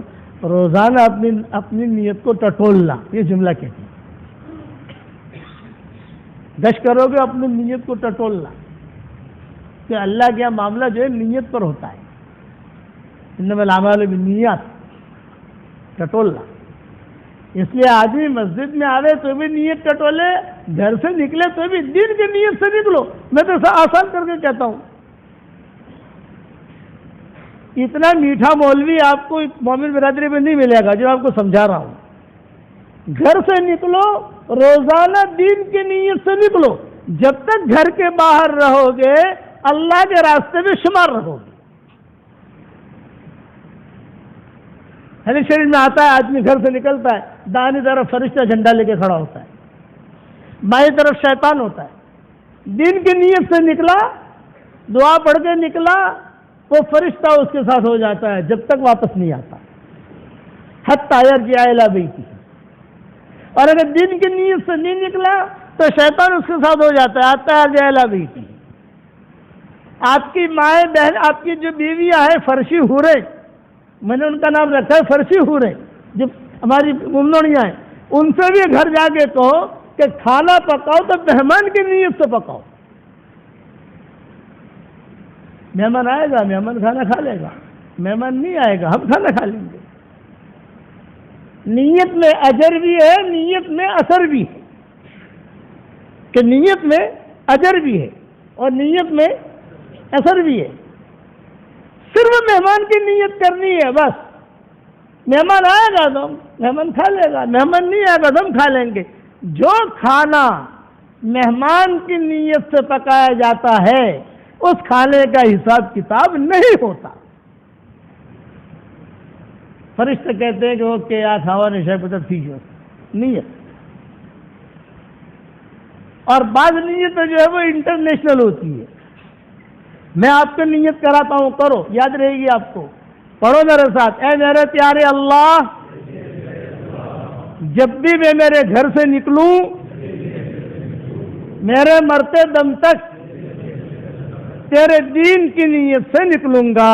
روزانہ اپنی نیت کو ٹٹولنا، یہ جملہ کہتے ہیں، گشت کرو گے اپنی نیت کو ٹٹولنا، کہ اللہ کا معاملہ جو ہے نیت پر ہوتا ہے، انما الاعمال بالنیات، ٹٹولنا۔ اس لیے آدمی مسجد میں آوے تو بھی نیت ٹٹولے، گھر سے نکلے تو بھی دین کی نیت سے نکلو، میں تو آسان کر کے کہتا ہوں۔ اتنا میٹھا مولوی آپ کو مومن برادری میں نہیں ملے گا جو آپ کو سمجھا رہا ہوں۔ گھر سے نکلو، روزانہ دین کی نیت سے نکلو، جب تک گھر کے باہر رہو گے اللہ کے راستے میں شمار رہو گے۔ حدیث شریف میں آتا ہے آدمی گھر سے نکلتا ہے، دائیں طرف فرشتہ جھنڈا لے کے کھڑا ہوتا ہے، بائیں طرف شیطان ہوتا ہے۔ دین کی نیت سے نکلا، دعا پڑھ کے نکلا، وہ فرشتہ اس کے ساتھ ہو جاتا ہے جب تک واپس نہیں آتا، حتی یرجع الی بیتہ۔ اور اگر دین کی نیت سے نہیں نکلا تو شیطان اس کے ساتھ ہو جاتا ہے، حتی یرجع الی بیتہ۔ آپ کی مائیں بہن، آپ کی جو بیویاں ہیں فرشی حوریں، میں نے ان کا نام رکھا ہے فرشی حوریں، جو ہماری ممنوعیاں ہیں، ان سے بھی گھر جا کے کہو کہ کھانا پکاؤ تو مہمان کی نیت سے پکاؤ۔ مہمان آئے گا، مہمان کھانا کھا لے گا، مہمان نہیں آئے گا ہم کھانا کھا لیں گے۔ نیت میں اجر بھی ہے، نیت میں اثر بھی ہے، کہ نیت میں اجر بھی ہے اور نیت میں اثر بھی ہے۔ صرف مہمان کی نیت کرنی ہے بس، مہمان آئے گا تو مہمان کھا لے گا، مہمان نہیں آئے گا تو ہم کھا لیں گے۔ جو کھانا مہمان کی نیت سے پکایا جاتا ہے اس کھانے کا حساب کتاب نہیں ہوتا۔ فرشتے کہتے ہیں کہ وہ کیا کھاوا نشے پتہ تھی جو نیت، اور بعض نیت جو ہے وہ انٹرنیشنل ہوتی ہے۔ میں آپ کو نیت کراتا ہوں، کرو، یاد رہے گی آپ کو، پڑھو میرے ساتھ، اے میرے پیارے اللہ، جب بھی میں میرے گھر سے نکلوں میرے مرتے دم تک تیرے دین کی نیت سے نکلوں گا۔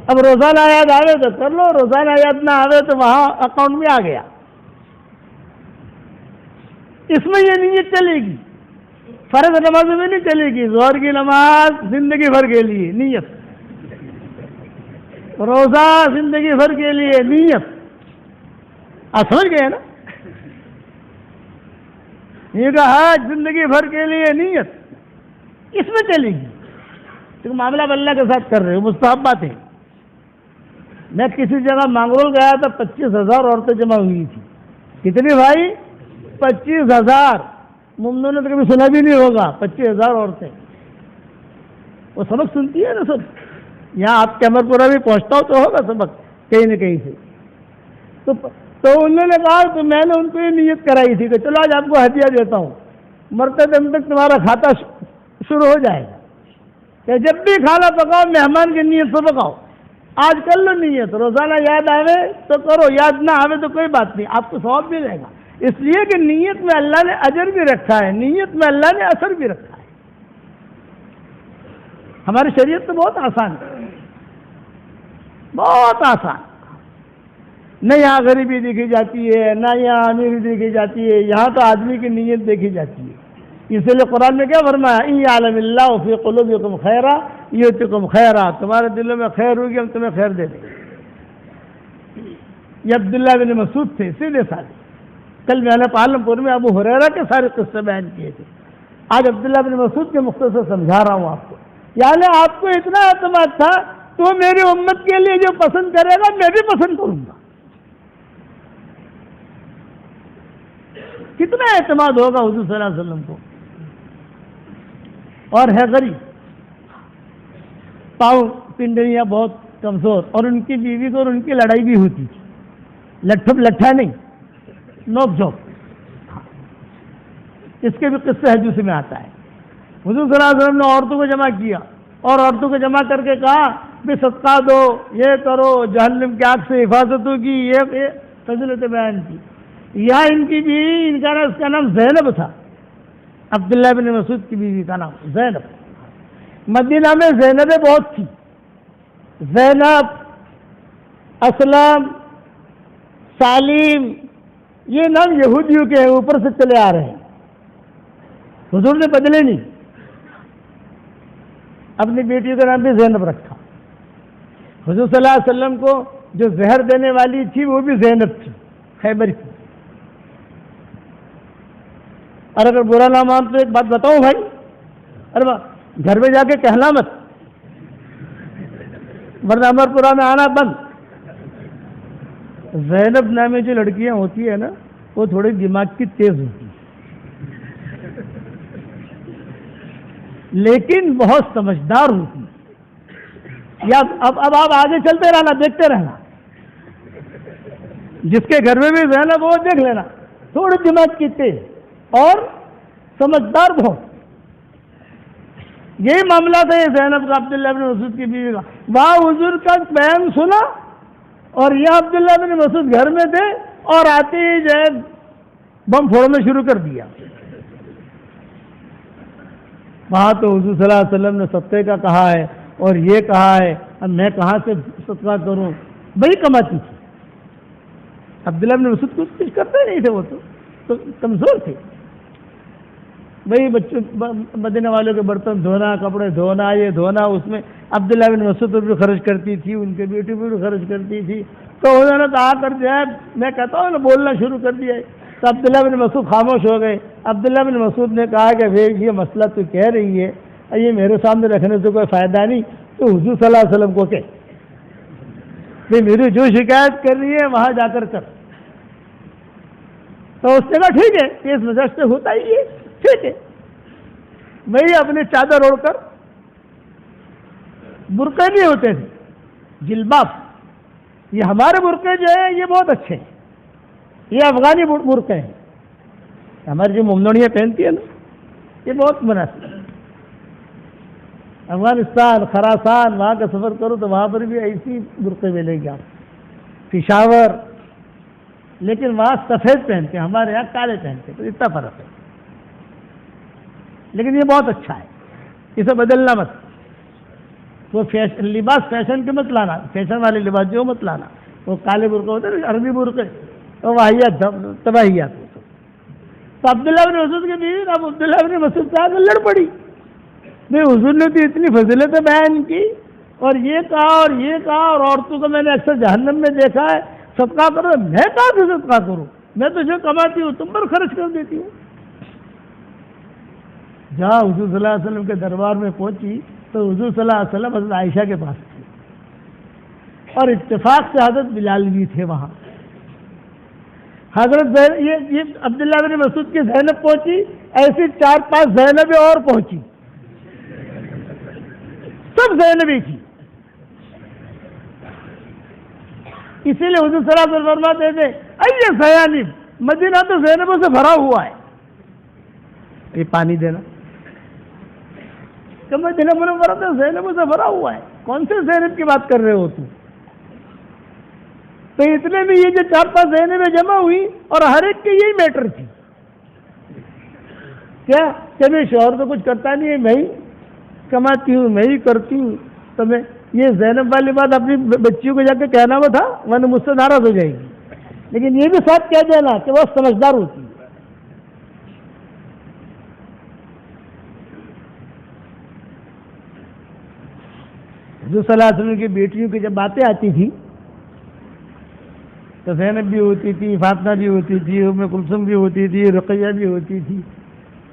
اب روزانہ یاد آوے تو کر لو، روزانہ یاد نہ آوے تو وہاں اکاؤنٹ میں آ گیا، اس میں یہ نیت چلے گی۔ فرض نماز میں نہیں چلے گی، ظہر کی نماز زندگی بھر کے لیے نیت، روزہ زندگی بھر کے لیے نیت، آپ سمجھ گئے نا؟ یہ کہا زندگی بھر کے لیے نیت، اس میں چلے گی، کیونکہ معاملہ اللہ کے ساتھ کر رہے ہو، مستحبات ہیں۔ میں کسی جگہ مانگرول گیا تھا، 25,000 عورتیں جمع ہوئی تھی۔ کتنی بھائی؟ 25,000۔ ممنوع نے تو کبھی سنا بھی نہیں ہوگا، 25,000 عورتیں، وہ سبق سنتی ہے نا سب، یہاں آپ کے امر پورا بھی پہنچتا ہو تو ہوگا سبق کہیں نہ کہیں سے۔ تو انہوں نے کہا تو میں نے ان کو یہ نیت کرائی تھی کہ چلو آج آپ کو ہدیہ دیتا ہوں، مرتے دم تک تمہارا کھاتا شروع ہو جائے گا، کہ جب بھی کھانا پکاؤ مہمان کی نیت سے پکاؤ۔ آج کر لو نیت، روزانہ یاد آوے تو کرو، یاد نہ آوے تو کوئی بات نہیں، آپ کو ثواب ملے گا، اس لیے کہ نیت میں اللہ نے اجر بھی رکھا ہے، نیت میں اللہ نے اثر بھی رکھا ہے۔ ہماری شریعت تو بہت آسان ہے، بہت آسان، نہ یہاں غریبی دیکھی جاتی ہے، نہ یہاں امیری دیکھی جاتی ہے، یہاں تو آدمی کی نیت دیکھی جاتی ہے۔ اسی لیے قرآن میں کیا فرمایا، ان یعلم اللہ فی قلوبکم خیرا یؤتکم خیرا، تمہارے دلوں میں خیر ہوگی ہم تمہیں خیر دے دیں گے۔ یہ عبداللہ بن مسعود تھے، سیدھے سادے۔ کل میں نے پالم پور میں ابو ہریرہ کے سارے قصے بیان کیے تھے، آج عبداللہ بن مسعود کے مختصر سمجھا رہا ہوں آپ کو۔ یعنی آپ کو اتنا اعتماد تھا تو میری امت کے لیے جو پسند کرے گا میں بھی پسند کروں گا۔ کتنا اعتماد ہوگا حضور صلی اللہ علیہ وسلم کو۔ اور ہے غریب، پاؤں پنڈلیاں بہت کمزور، اور ان کی بیوی کو اور ان کی لڑائی بھی ہوتی تھی، لٹھا نہیں، نوک جھوک۔ اس کے بھی قصے حدیث میں آتا ہے۔ حضور صلی اللہ علیہ وسلم نے عورتوں کو جمع کیا اور عورتوں کو جمع کر کے کہا بھی صدقہ دو، یہ کرو، جہنم کی آگ سے حفاظت ہوگی، یہ فضیلت بیان کی۔ یہاں ان کی بیوی، ان کا اس کا نام زینب تھا، عبداللہ بن مسعود کی بیوی کا نام زینب۔ مدینہ میں زینبیں بہت تھی، زینب، اسلم، سالم، یہ نام یہودیوں کے ہیں، اوپر سے چلے آ رہے ہیں، حضور نے بدلے نہیں، اپنی بیٹی کا نام بھی زینب رکھا۔ حضور صلی اللہ علیہ وسلم کو جو زہر دینے والی تھی وہ بھی زینب تھی، خیبر کی۔ اور اگر برا نہ مان تو ایک بات بتاؤں بھائی، ارے گھر میں جا کے کہنا مت، ورنہ امرپورہ میں آنا بند۔ زینب نامی جو لڑکیاں ہوتی ہیں نا، وہ تھوڑی دماغ کی تیز ہوتی ہیں، لیکن بہت سمجھدار ہوتی ہیں۔ یا اب آپ آگے چلتے رہنا، دیکھتے رہنا، جس کے گھر میں بھی زینب وہ دیکھ لینا، تھوڑی دماغ کی تیز اور سمجھدار بہت۔ یہی معاملہ تھا یہ زینب کا، عبداللہ بن مسعود کی بیوی کا۔ وہاں حضور کا بیان سنا اور یہ عبداللہ بن مسعود گھر میں تھے اور آتے ہی جو ہے بم پھوڑنا شروع کر دیا۔ وہاں تو حضور صلی اللہ علیہ وسلم نے صدقے کا کہا ہے اور یہ کہا ہے، اب میں کہاں سے صدقہ کروں، بڑی کماتی تھی۔ عبداللہ بن مسعود کچھ کرتے نہیں تھے، وہ تو کمزور تھے۔ وہی بچوں مدینہ والوں کے برتن دھونا، کپڑے دھونا، یہ دھونا، اس میں عبداللہ بن مسعود پر بھی خرچ کرتی تھی، ان کے بیٹی پر بھی خرچ کرتی تھی۔ تو انہوں نے کہا کر جو ہے، میں کہتا ہوں نا، بولنا شروع کر دیا۔ تو عبداللہ بن مسعود خاموش ہو گئے۔ عبداللہ بن مسعود نے کہا کہ یہ مسئلہ تو کہہ رہی ہے، یہ میرے سامنے رکھنے سے کوئی فائدہ نہیں، تو حضور صلی اللہ علیہ وسلم کو کہہ کہ میری جو شکایت کر رہی ہے وہاں جا کر کر۔ تو اس نے کہا ٹھیک ہے، اس وجہ سے ہوتا ہی ہے، ٹھیک ہے۔ وہی اپنی چادر اوڑھ کر، برقعے نہیں ہوتے تھے، جلباب، یہ ہمارے برقعے جو ہیں یہ بہت اچھے ہیں، یہ افغانی برقعے ہیں، ہماری جو ممنوعیاں پہنتی ہیں نا، یہ بہت مناسب ہے۔ افغانستان، خراسان، وہاں کا سفر کرو تو وہاں پر بھی ایسی برقعے ملیں گے آپ، پشاور، لیکن وہاں سفید پہنتے ہیں، ہمارے یہاں کالے پہنتے ہیں، تو اتنا فرق ہے، لیکن یہ بہت اچھا ہے، اسے بدلنا مت۔ وہ لباس فیشن کے مت لانا، فیشن والے لباس جو مت لانا، وہ کالے برقعے ہوتے ہیں، عربی برقعے، وہ واحیات تباہیات ہوتے۔ تو عبداللہ بن مسعود کی بیوی اب عبداللہ بن مسعود سے آگے لڑ پڑی، نہیں حضور نے تو اتنی فضیلتیں بیان کی اور یہ کہا اور یہ کہا، اور عورتوں کو میں نے اکثر جہنم میں دیکھا ہے، صدقہ کرو، میں کہاں سے صدقہ کروں، میں تو جو کماتی ہوں تم پر خرچ کر دیتی ہوں۔ جہاں حضور صلی اللہ علیہ وسلم کے دربار میں پہنچی تو حضور صلی اللہ علیہ وسلم حضرت عائشہ کے پاس تھے، اور اتفاق سے حضرت بلال بھی تھے وہاں۔ حضرت یہ عبداللہ بن مسعود کی زینب پہنچی، ایسی 4-5 زینبیں اور پہنچی، سب زینبی تھی۔ اسی لیے حضور صلی اللہ علیہ وسلم فرماتے تھے، اے زینب، مدینہ تو زینبوں سے بھرا ہوا ہے، یہ پانی دینا، کہ مدینہ منورہ تو زینبوں سے بھرا ہوا ہے، کون سے زینب کی بات کر رہے ہو تم؟ تو اتنے میں یہ جو 4-5 زینبیں جمع ہوئی اور ہر ایک کی یہی میٹر تھی کیا کہ میں شوہر تو کچھ کرتا نہیں ہے، میں ہی کماتی ہوں، میں ہی کرتی ہوں، تو میں یہ زینب والی بات اپنی بچیوں کو جا کے کہنا وہ تھا، ورنہ مجھ سے ناراض ہو جائے گی، لیکن یہ بھی ساتھ کہہ دینا کہ وہ سمجھدار ہوتی ہے۔ حضور صلی اللہ علیہ وسلم کی بیٹیوں کی جب باتیں آتی تھی تو زینب بھی ہوتی تھی، فاطمہ بھی ہوتی تھی، ام کلثوم بھی ہوتی تھی، رقیہ بھی ہوتی تھی،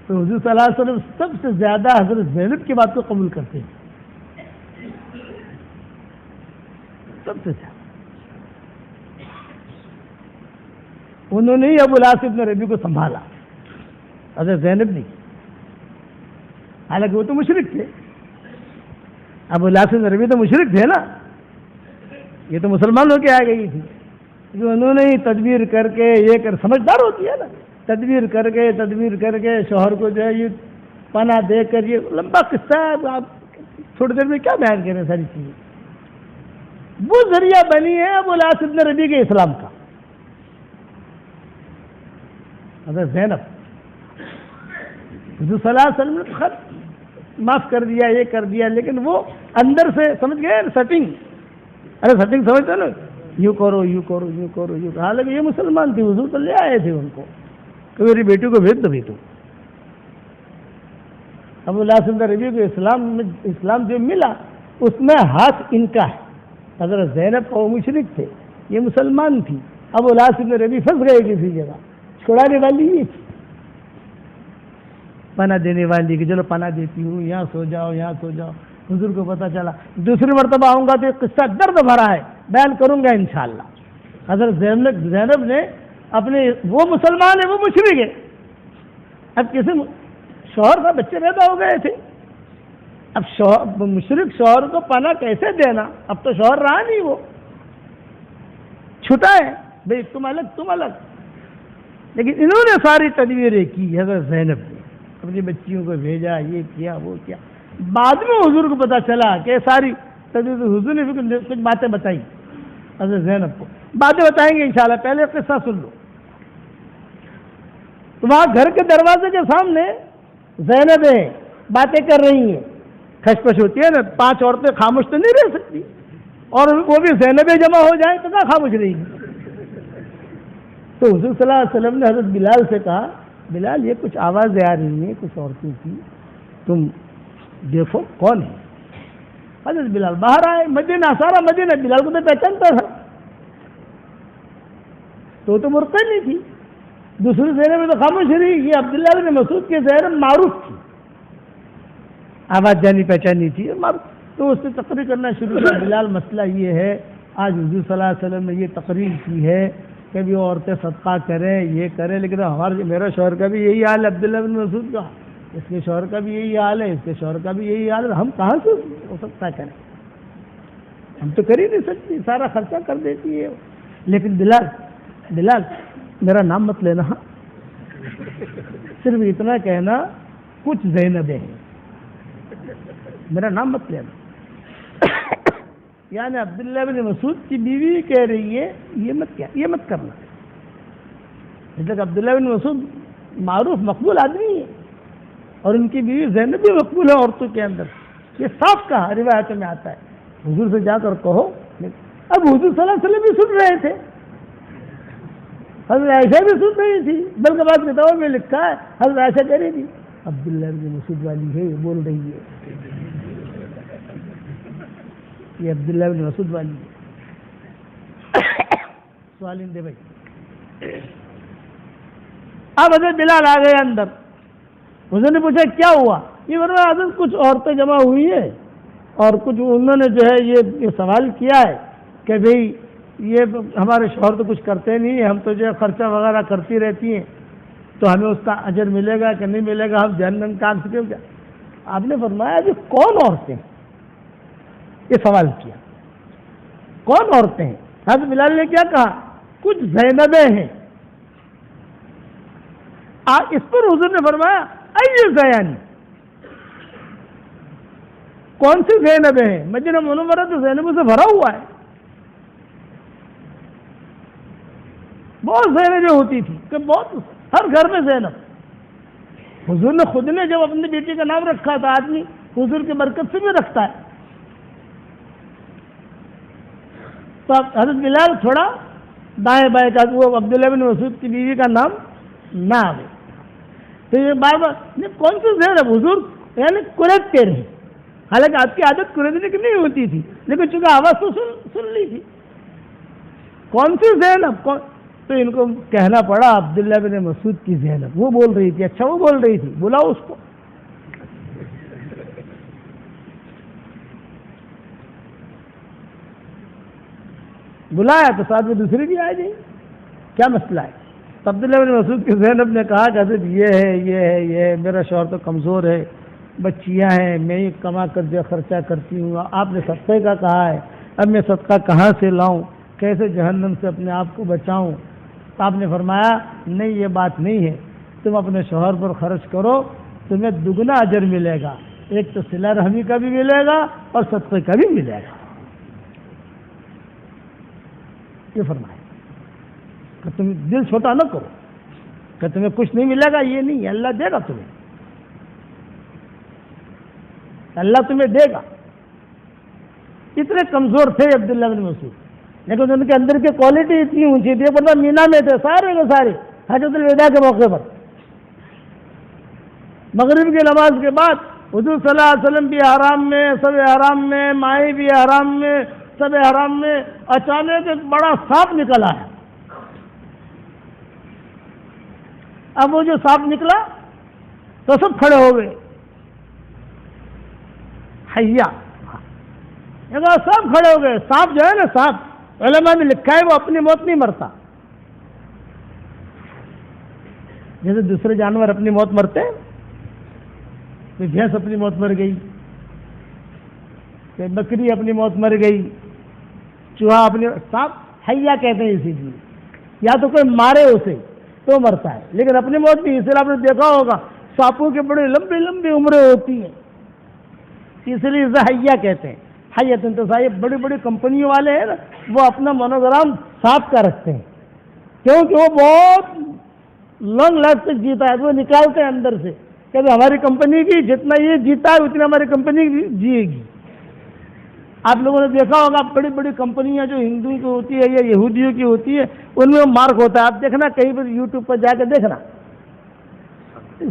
تو حضور صلی اللہ علیہ وسلم سب سے زیادہ حضرت زینب کی بات کو قبول کرتے ہیں، سب سے زیادہ۔ انہوں نے ہی ابو العاص ابن ربیع کو سنبھالا، حضرت زینب نہیں، حالانکہ وہ تو مشرک تھے، ابو العاص ابن ربیع تو مشرک تھے نا، یہ تو مسلمان ہو کے آ گئی تھی، جو انہوں نے ہی تدبیر کر کے یہ کر، سمجھدار ہوتی ہے نا، تدبیر کر کے شوہر کو جو ہے یہ پناہ دے کر، یہ لمبا قصہ ہے، آپ تھوڑی دیر میں کیا بیان کریں ساری چیزیں، وہ ذریعہ بنی ہے ابو العاص ابن ربیع کے اسلام کا، حضرت زینب۔ حضور صلی اللہ علیہ وسلم نے خط معاف کر دیا، یہ کر دیا، لیکن وہ اندر سے سمجھ گئے سیٹنگ، ارے سیٹنگ سمجھتے نا، یوں کرو یوں کرو یوں کرو یوں کرو، حالانکہ یہ مسلمان تھی، حضور تو لے آئے تھے ان کو کہ میری بیٹی کو بھیج دو بھیجو۔ ابو العاص ابن ربیع کو اسلام جو ملا اس میں ہاتھ ان کا ہے، حضرت زینب کو مشرک تھے، یہ مسلمان تھی، ابو العاص ابن ربیع پھنس گئے کسی جگہ، چھڑانے والی یہ تھی، پناہ دینے والی کہ چلو پناہ دیتی ہوں، یہاں سو جاؤ یہاں سو جاؤ۔ حضور کو پتہ چلا، دوسری مرتبہ آؤں گا تو یہ قصہ درد بھرا ہے، بیان کروں گا انشاءاللہ۔ حضرت زینب نے اپنے، وہ مسلمان ہے وہ مشرک ہے، اب کسی شوہر کا بچے پیدا ہو گئے تھے، اب مشرک شوہر کو پناہ کیسے دینا، اب تو شوہر رہا نہیں، وہ چھٹا ہے، بھئی تم الگ، لیکن انہوں نے ساری تدبیریں کی، حضرت زینب نے اپنی بچیوں کو بھیجا، یہ کیا وہ کیا، بعد میں حضور کو پتا چلا کہ ساری تدبیر، حضور نے کچھ باتیں بتائی حضرت زینب کو، باتیں بتائیں گے انشاءاللہ، پہلے قصہ سن لو۔ تو وہاں گھر کے دروازے کے سامنے زینب باتیں کر رہی ہیں، کھشپش ہوتی ہے نا، 5 عورتیں خاموش تو نہیں رہ سکتی، اور وہ بھی زینبیں جمع ہو جائیں تو کیا خاموش رہی گی۔ تو حضور صلی اللہ علیہ وسلم نے حضرت بلال سے کہا، بلال یہ کچھ آوازیں آ رہی ہیں کچھ عورتوں کی، تم دیکھو کون ہے۔ حضرت بلال باہر آئے، مدینہ سارا مدینہ بلال کو تو پہچانتا تھا، تو مرتد نہیں تھی، دوسری زینب میں تو خاموش رہی، یہ عبداللہ بن مسعود کی زینب معروف تھی، آواز جانی پہچانی تھی، تو اس سے تقریر کرنا شروع کیا، بلال مسئلہ یہ ہے، آج حضور صلی اللہ علیہ وسلم نے یہ تقریر کی ہے کہ بھی عورتیں صدقہ کریں، یہ کریں، لیکن میرا شوہر کا بھی یہی حال ہے، عبداللہ بن مسعود کا، اس کے شوہر کا بھی یہی حال ہے، اس کے شوہر کا بھی یہی حال ہے، ہم کہاں سے وہ صدقہ کریں، ہم تو کر ہی نہیں سکتی، سارا خرچہ کر دیتی ہے، لیکن بلال میرا نام مت لینا، صرف اتنا کہنا کچھ زینبیں ہیں، میرا نام مت لینا۔ یعنی عبداللہ بن مسعود کی بیوی کہہ رہی ہے یہ مت کرنا، اس لیے عبداللہ بن مسعود معروف مقبول آدمی ہے، اور ان کی بیوی زینب بھی مقبول ہے عورتوں کے اندر، یہ صاف کہا، روایتوں میں آتا ہے، حضور سے جا کر کہو۔ اب حضور صلی اللہ علیہ وسلم بھی سن رہے تھے، حضرت عائشہ بھی سن رہی تھی، بلکہ بعض کتابوں میں لکھا ہے حضرت عائشہ کہہ رہی تھی عبداللہ بن مسعود والی ہے، یہ بول رہی ہے، یہ عبداللہ بن مسعود والی ہے۔ سوال دے بھائی، اب حضرت بلال آ گئے اندر، حضور نے پوچھا کیا ہوا، یہ ورنہ حضرت کچھ عورتیں جمع ہوئی ہیں اور کچھ انہوں نے جو ہے یہ سوال کیا ہے کہ بھئی یہ ہمارے شوہر تو کچھ کرتے نہیں ہیں، ہم تو جو ہے خرچہ وغیرہ کرتی رہتی ہیں، تو ہمیں اس کا اجر ملے گا کہ نہیں ملے گا، ہم جہنم کا آگ سے کیا۔ آپ نے فرمایا یہ کون عورتیں، یہ سوال کیا کون عورتیں ہیں، حضرت بلال نے کیا کہا، کچھ زینبیں ہیں۔ اس پر حضور نے فرمایا ای زیانی، کون سی زینبیں ہیں، مدینہ منورہ تو زینبوں سے بھرا ہوا ہے، بہت زینبیں ہوتی تھی کہ بہت ہر گھر میں زینب. حضور نے خود نے جب اپنی بیٹی کا نام رکھا تھا, آدمی حضور کی برکت سے بھی رکھتا ہے. تو حضرت بلال تھوڑا دائیں بائیں کا, وہ عبداللہ بن مسعود کی بیوی کا نام نہ آئے. تو یہ بار بار کون سی زینب حضور یعنی کریدتے رہے, حالانکہ آپ کی عادت کریدنے کی نہیں ہوتی تھی, لیکن چونکہ آواز تو سن لی تھی. کون سی زینب تو ان کو کہنا پڑا عبداللہ بن مسعود کی زینب. وہ بول رہی تھی, اچھا وہ بول رہی تھی, بلاؤ اس کو. بلایا تو ساتھ میں دوسری بھی آ گئی, کیا مسئلہ ہے؟ تو عبداللہ بن مسعود کی زینب نے کہا کہ حضرت یہ ہے, میرا شوہر تو کمزور ہے, بچیاں ہیں, میں ہی کما کر جو خرچہ کرتی ہوں, آپ نے صدقے کا کہا ہے, اب میں صدقہ کہاں سے لاؤں, کیسے جہنم سے اپنے آپ کو بچاؤں؟ تو آپ نے فرمایا نہیں, یہ بات نہیں ہے, تم اپنے شوہر پر خرچ کرو, تمہیں دگنا اجر ملے گا, ایک تو صلہ رحمی کا بھی ملے گا اور صدقے کا بھی ملے گا. یہ فرمایا کہ تم دل چھوٹا نہ کرو کہ تمہیں کچھ نہیں ملے گا, یہ نہیں, اللہ دے گا تمہیں, اللہ تمہیں دے گا. اتنے کمزور تھے عبداللہ بن مسعود, لیکن ان کے اندر کی کوالٹی اتنی اونچی تھی. بندہ مینا میں تھے سارے کے سارے حجۃ الوداع کے موقع پر, مغرب کی نماز کے بعد حضور صلی اللہ علیہ وسلم بھی احرام میں, سب احرام میں, مائی بھی احرام میں, سب احرام میں. اچانک ایک بڑا سانپ نکلا ہے. اب وہ جو سانپ نکلا تو سب کھڑے ہو گئے, حیا سب کھڑے ہو گئے. سانپ جو ہے نا, سانپ علماء نے لکھا ہے وہ اپنی موت نہیں مرتا, جیسے دوسرے جانور اپنی موت مرتے ہیں. کوئی بھینس اپنی موت مر گئی, کوئی بکری اپنی موت مر گئی, چوہا اپنی, سانپ حیا کہتے ہیں اسی لیے, یا تو کوئی مارے اسے تو مرتا ہے, لیکن اپنی موت بھی. اس لیے آپ نے دیکھا ہوگا سانپوں کی بڑی لمبی لمبی عمریں ہوتی ہیں, اس لیے اسے حیا کہتے ہیں. حیاتن تو صاحب بڑی بڑی کمپنیوں والے ہیں نا, وہ اپنا مونوگرام سانپ کا رکھتے ہیں, کیونکہ وہ بہت لانگ لائف تک جیتا ہے. وہ نکالتے ہیں اندر سے کہ ہماری کمپنی کی جتنا یہ جیتا ہے اتنا ہماری کمپنی جیے گی. آپ لوگوں نے دیکھا ہوگا بڑی بڑی کمپنیاں جو ہندوؤں کی ہوتی ہے یا یہودیوں کی ہوتی ہے, ان میں مارک ہوتا ہے. آپ دیکھنا کہیں پر یوٹیوب پر جا کے دیکھنا,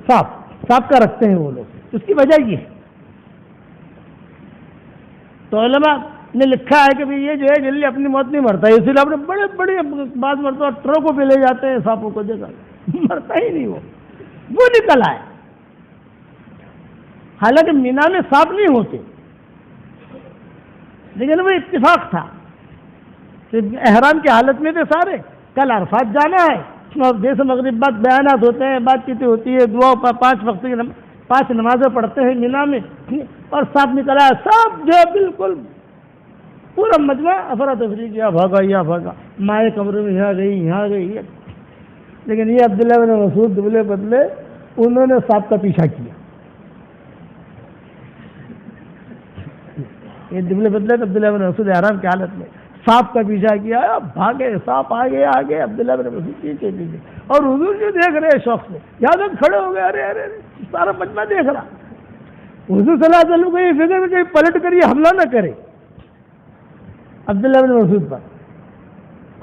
سانپ کا رکھتے ہیں وہ لوگ. اس کی وجہ یہ ہے. تو علماء نے لکھا ہے کہ یہ جو ہے جلدی اپنی موت نہیں مرتا, اسی لیے آپ نے بڑے بڑے بعض مرتبہ ٹرکوں پہ لے جاتے ہیں سانپوں کو, دیکھا مرتا ہی نہیں وہ نکلا ہے. حالانکہ مینا میں سانپ نہیں ہوتے, لیکن وہ اتفاق تھا. احرام کی حالت میں تھے سارے, کل عرفات جانا ہے, اور جیسے مغرب بعد بیانات ہوتے ہیں, بات چیتیں ہوتی ہے, دعا 5 وقت کی 5 نمازیں پڑھتے ہیں مینا میں, اور سانپ نکلا ہے. سب جو بالکل پورا مجمع افراتفری کیا, بھاگا, مائیں کمرے میں یہاں گئی. لیکن یہ عبداللہ بن مسعود دبلے بدلے, انہوں نے سانپ کا پیچھا کیا. یہ دبلے بدلے تو عبداللہ بن مسعود احرام کی حالت میں سانپ کا پیچھا کیا, بھاگے سانپ آگے, عبداللہ بن مسعود پیچھے, اور حضور جو دیکھ رہے شوق سے, یہاں تک کھڑے ہو گئے, ارے سارا مجمع دیکھ رہا. حضور صلی اللہ علیہ وسلم کو یہ فکر میں کہیں پلٹ کر یہ حملہ نہ کرے عبداللہ بن مسعود پر,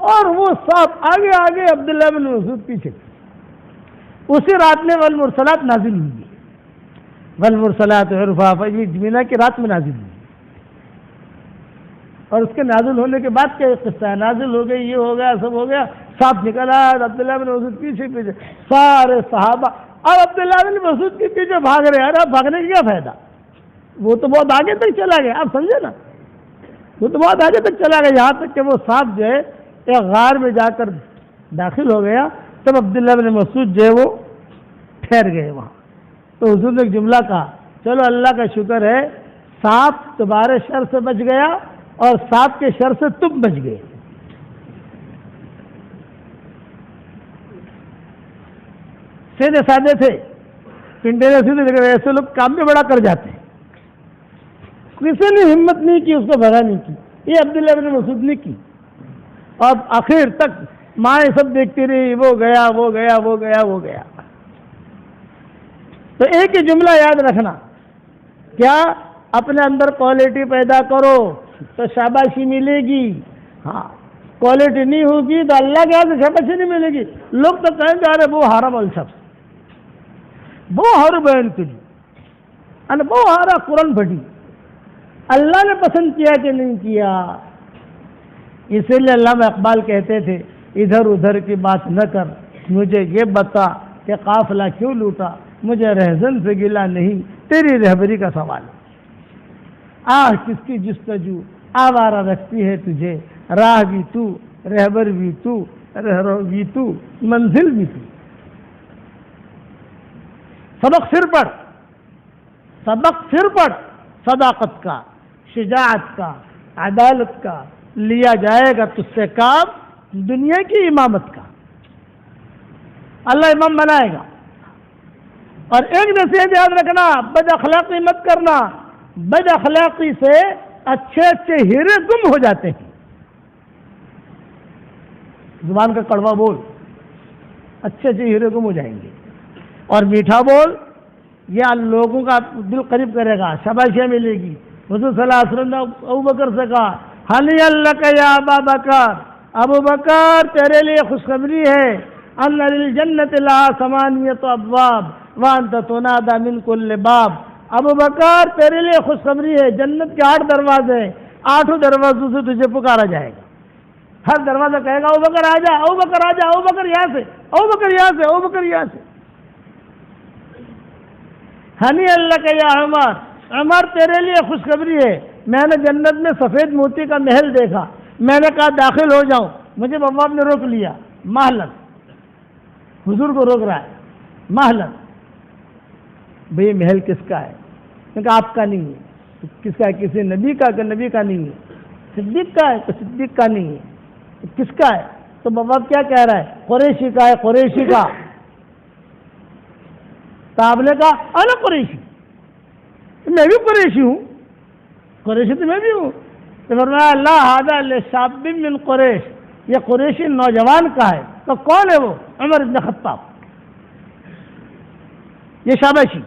اور وہ سانپ آگے عبداللہ بن مسعود پیچھے. اسی رات میں والمرسلات نازل ہوئی, والمرسلات عرفا, یہ مینا کی رات میں نازل ہوئی. اور اس کے نازل ہونے کے بعد کیا قصہ ہے, نازل ہو گئی, یہ ہو گیا, سب ہو گیا, سانپ نکلا, عبداللہ بن مسعود پیچھے, سارے صحابہ اور عبداللہ بن مسعود کے پیچھے بھاگ رہے. اب بھاگنے کا کیا فائدہ, وہ تو بہت آگے تک چلا گیا. آپ سمجھے نا, وہ تو بہت آگے تک چلا گیا, یہاں تک کہ وہ سانپ جو ہے ایک غار میں جا کر داخل ہو گیا. تب عبداللہ بن مسعود جو ہے وہ ٹھہر گئے وہاں. تو حضور نے ایک جملہ کہا, چلو اللہ کا شکر ہے سانپ تمہارے شر سے بچ گیا اور سانپ کے شر سے تم بچ گئے. سیدھے سادے تھے, پنڈے نے سیدھے لگ رہے, ایسے لوگ کام بھی بڑا کر جاتے ہیں. کسی نے ہمت نہیں کی اس کو بھگانے کی, یہ عبداللہ بن مسعود نے کی. اور آخر تک مائیں سب دیکھتی رہی، وہ گیا وہ گیا وہ گیا وہ گیا۔ تو ایک ہی جملہ یاد رکھنا، کیا؟ اپنے اندر کوالٹی پیدا کرو تو شاباشی ملے گی۔ ہاں، کوالٹی نہیں ہوگی تو اللہ کے یہاں سے شاباشی نہیں ملے گی۔ لوگ تو کہیں گے ارے وہ حرام الشخص، وہ ہر بہن تجھی، وہ ہارا قرآن پھٹی۔ اللہ نے پسند کیا کہ نہیں کیا؟ اسی لیے علامہ اقبال کہتے تھے ادھر ادھر کی بات نہ کر، مجھے یہ بتا کہ قافلہ کیوں لوٹا، مجھے رہزن سے گلا نہیں، تیری رہبری کا سوال۔ آہ کس کی جستجو آوارہ رکھتی ہے تجھے، راہ بھی تو، رہبر بھی تو، رہرو بھی تو، منزل بھی تو۔ سبق سر پڑھ، سبق سر پڑھ، صداقت کا، شجاعت کا، عدالت کا، لیا جائے گا تجھ سے کام دنیا کی امامت کا۔ اللہ امام بنائے گا۔ اور ایک نصیحت یاد رکھنا، بد اخلاقی مت کرنا، بد اخلاقی سے اچھے اچھے ہیرے گم ہو جاتے ہیں۔ زبان کا کڑوا بول، اچھے اچھے ہیرے گم ہو جائیں گے، اور میٹھا بول یہ لوگوں کا دل قریب کرے گا، شاباشیاں ملے گی۔ حضور صلی اللہ علیہ وسلم نے ابو بکر سے کہا حلی اللہ کا یا ابا بکر، ابو بکر تیرے لیے خوشخبری ہے، ان للجنت لہا ثمانیۃ ابواب وانت تنادی من کل باب۔ ابو بکر تیرے لیے خوشخبری ہے، جنت کے 8 دروازے ہیں، 8 دروازوں سے تجھے پکارا جائے گا۔ ہر دروازہ کہے گا ابو بکر آ جا، ابو بکر آ جا، ابو بکر یہاں سے، ابو بکر یہاں سے، ابو بکر یہاں سے۔ ہنی اللہ کا یا عمر، عمر تیرے لیے خوشخبری ہے، میں نے جنت میں سفید موتی کا محل دیکھا، میں نے کہا داخل ہو جاؤں، مجھے بواب نے روک لیا، مہلت، حضور کو روک رہا ہے، مہلت۔ بھئی محل کس کا ہے؟ کہ آپ کا نہیں ہے۔ کس کا ہے؟ کسی نبی کا، کہ نبی کا نہیں ہے؟ صدیق کا ہے، کہ صدیق کا نہیں ہے؟ کس کا ہے؟ تو بواب کیا کہہ رہا ہے؟ قریشی کا ہے، قریشی کا۔ تو آپ نے کہا انا قریشی، میں بھی قریشی ہوں، قریشی تو میں بھی ہوں۔ تو فرمایا لا ھذا لشاب من قریش، یہ قریشی نوجوان کا ہے۔ تو کون ہے وہ؟ عمر بن خطاب۔ یہ شاباشی،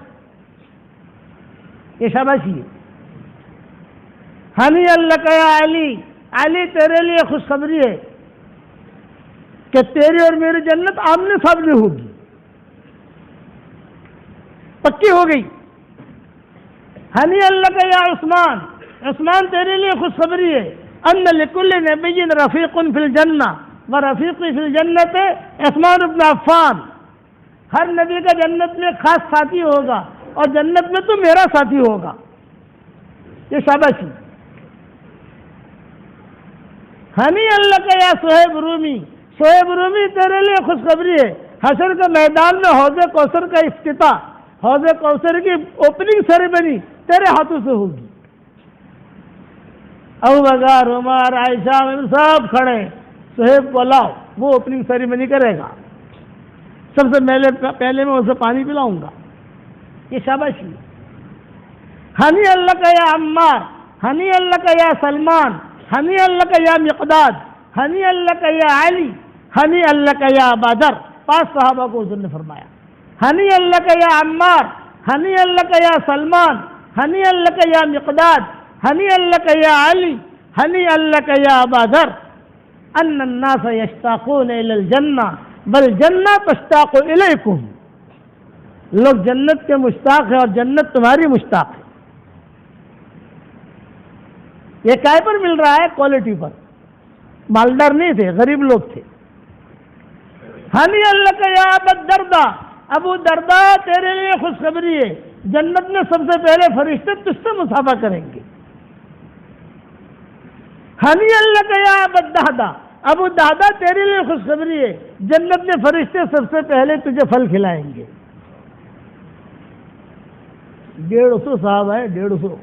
یہ شاباشی ہے۔ ہنی اللہ کا یا علی، علی تیرے لیے خوشخبری ہے کہ تیری اور میری جنت آمنے سامنے ہوگی، پکی ہو گئی۔ ہنی اللہ کا یا عثمان، عثمان تیرے لیے خوشخبری ہے، ان لکل نبی رفیق فی الجنہ و رفیقی فی الجنت عثمان بن عفان۔ ہر نبی کا جنت میں خاص ساتھی ہوگا، اور جنت میں تو میرا ساتھی ہوگا۔ یہ شاباشی۔ ہنی اللہ کا یا صہیب رومی، صہیب رومی تیرے لیے خوشخبری ہے، حشر کے میدان میں حوض کوثر کا افتتاح، حوض کوثر کی اوپننگ سیریمنی تیرے ہاتھوں سے ہوگی۔ ابو بکر، عمر، عائشہ سب کھڑے، صہیب کو لاؤ، وہ اوپننگ سیریمنی کرے گا، سب سے پہلے میں اسے پانی پلاؤں گا۔ یہ شاباشی۔ ہنی اللہ کا یا عمار، ہنی اللہ کا یا سلمان، ہنی اللہ کا یا مقداد، ہنی اللہ کا یا علی، ہنی اللہ کا یا ابادر۔ 5 صحابہ کو حضور نے فرمایا ہنی اللہ کا یا عمار، ہنی اللہ کا یا سلمان، ہنی اللہ کا یا مقداد، ہنی اللہ کا یا علی، ہنی اللہ کا یا ابادر، ان الناس یشتاقون الی الجنہ بل جنہ تشتاق الیکم۔ لوگ جنت کے مشتاق ہیں اور جنت تمہاری مشتاق ہے۔ یہ کائے پر مل رہا ہے؟ کوالٹی پر۔ مالدار نہیں تھے، غریب لوگ تھے۔ ہنی اللہ کا یا ابو الدرداء، ابو درداء تیرے لیے خوشخبری ہے، جنت میں سب سے پہلے فرشتے تجھ سے مصافحہ کریں گے۔ ہنی اللہ کا یا ابو الدہداء، ابو دہداء تیرے لیے خوشخبری ہے، جنت میں فرشتے سب سے پہلے تجھے پھل کھلائیں گے۔ 150 صحابہ ہے، 150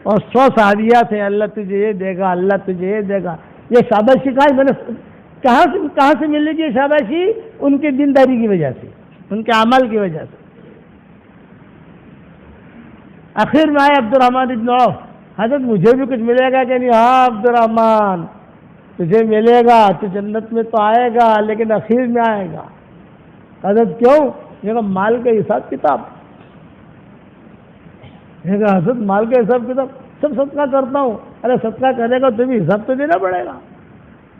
اور 100 صحابیات ہیں۔ اللہ تجھے یہ دے گا، اللہ تجھے یہ دے گا۔ یہ شاباشی کا میں نے کہاں سے ملے گی شاباشی؟ ان کی دینداری کی وجہ سے، ان کے عمل کی وجہ سے۔ آخر میں آئے عبد الرحمن ابن عوف، حضرت مجھے بھی کچھ ملے گا کہ نہیں؟ ہاں عبد الرحمن، تجھے ملے گا تو جنت میں تو آئے گا لیکن اخیر میں آئے گا. حضرت کیوں؟ یہ مال کا حساب کتاب. حضرت مال کا حساب کتاب سب صدقہ کرتا ہوں. ارے صدقہ کرے گا تو بھی حساب تو دینا پڑے گا.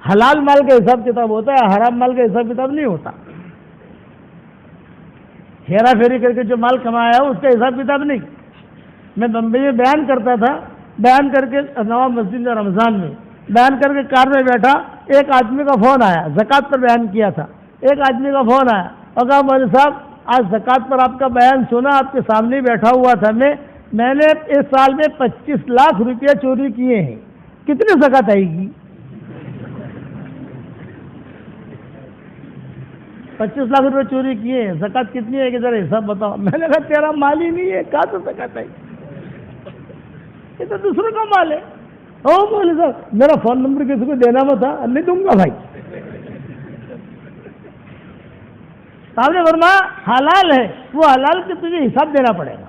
حلال مال کا حساب کتاب ہوتا ہے, حرام مال کا حساب کتاب نہیں ہوتا. ہیرا پھیری کر کے جو مال کمایا اس کا حساب کتاب نہیں. میں بمبئی میں بیان کرتا تھا, بیان کر کے نواب مسجد میں رمضان میں بیان کر کے کار میں بیٹھا, ایک آدمی کا فون آیا, زکوٰۃ پر بیان کیا تھا. ایک آدمی کا فون آیا اور کہا مولوی صاحب آج زکوٰۃ پر آپ کا بیان سنا, آپ کے سامنے بیٹھا ہوا تھا میں نے اس سال میں 25 لاکھ روپیہ چوری کیے ہیں, کتنی زکوٰۃ آئے گی؟ 25 لاکھ روپے چوری کیے ہیں, زکوٰۃ کتنی ہے کہ ذرا حساب بتاؤ. میں نے کہا تیرا مال ہی نہیں ہے, کہاں تو زکوٰۃ آئی؟ یہ تو دوسروں کا مال ہے. او مولوی صاحب میرا فون نمبر کسی کو دینا مت تھا, نہیں دوں گا بھائی. صاحب نے فرمایا حلال ہے, وہ حلال کے تجھے حساب دینا پڑے گا.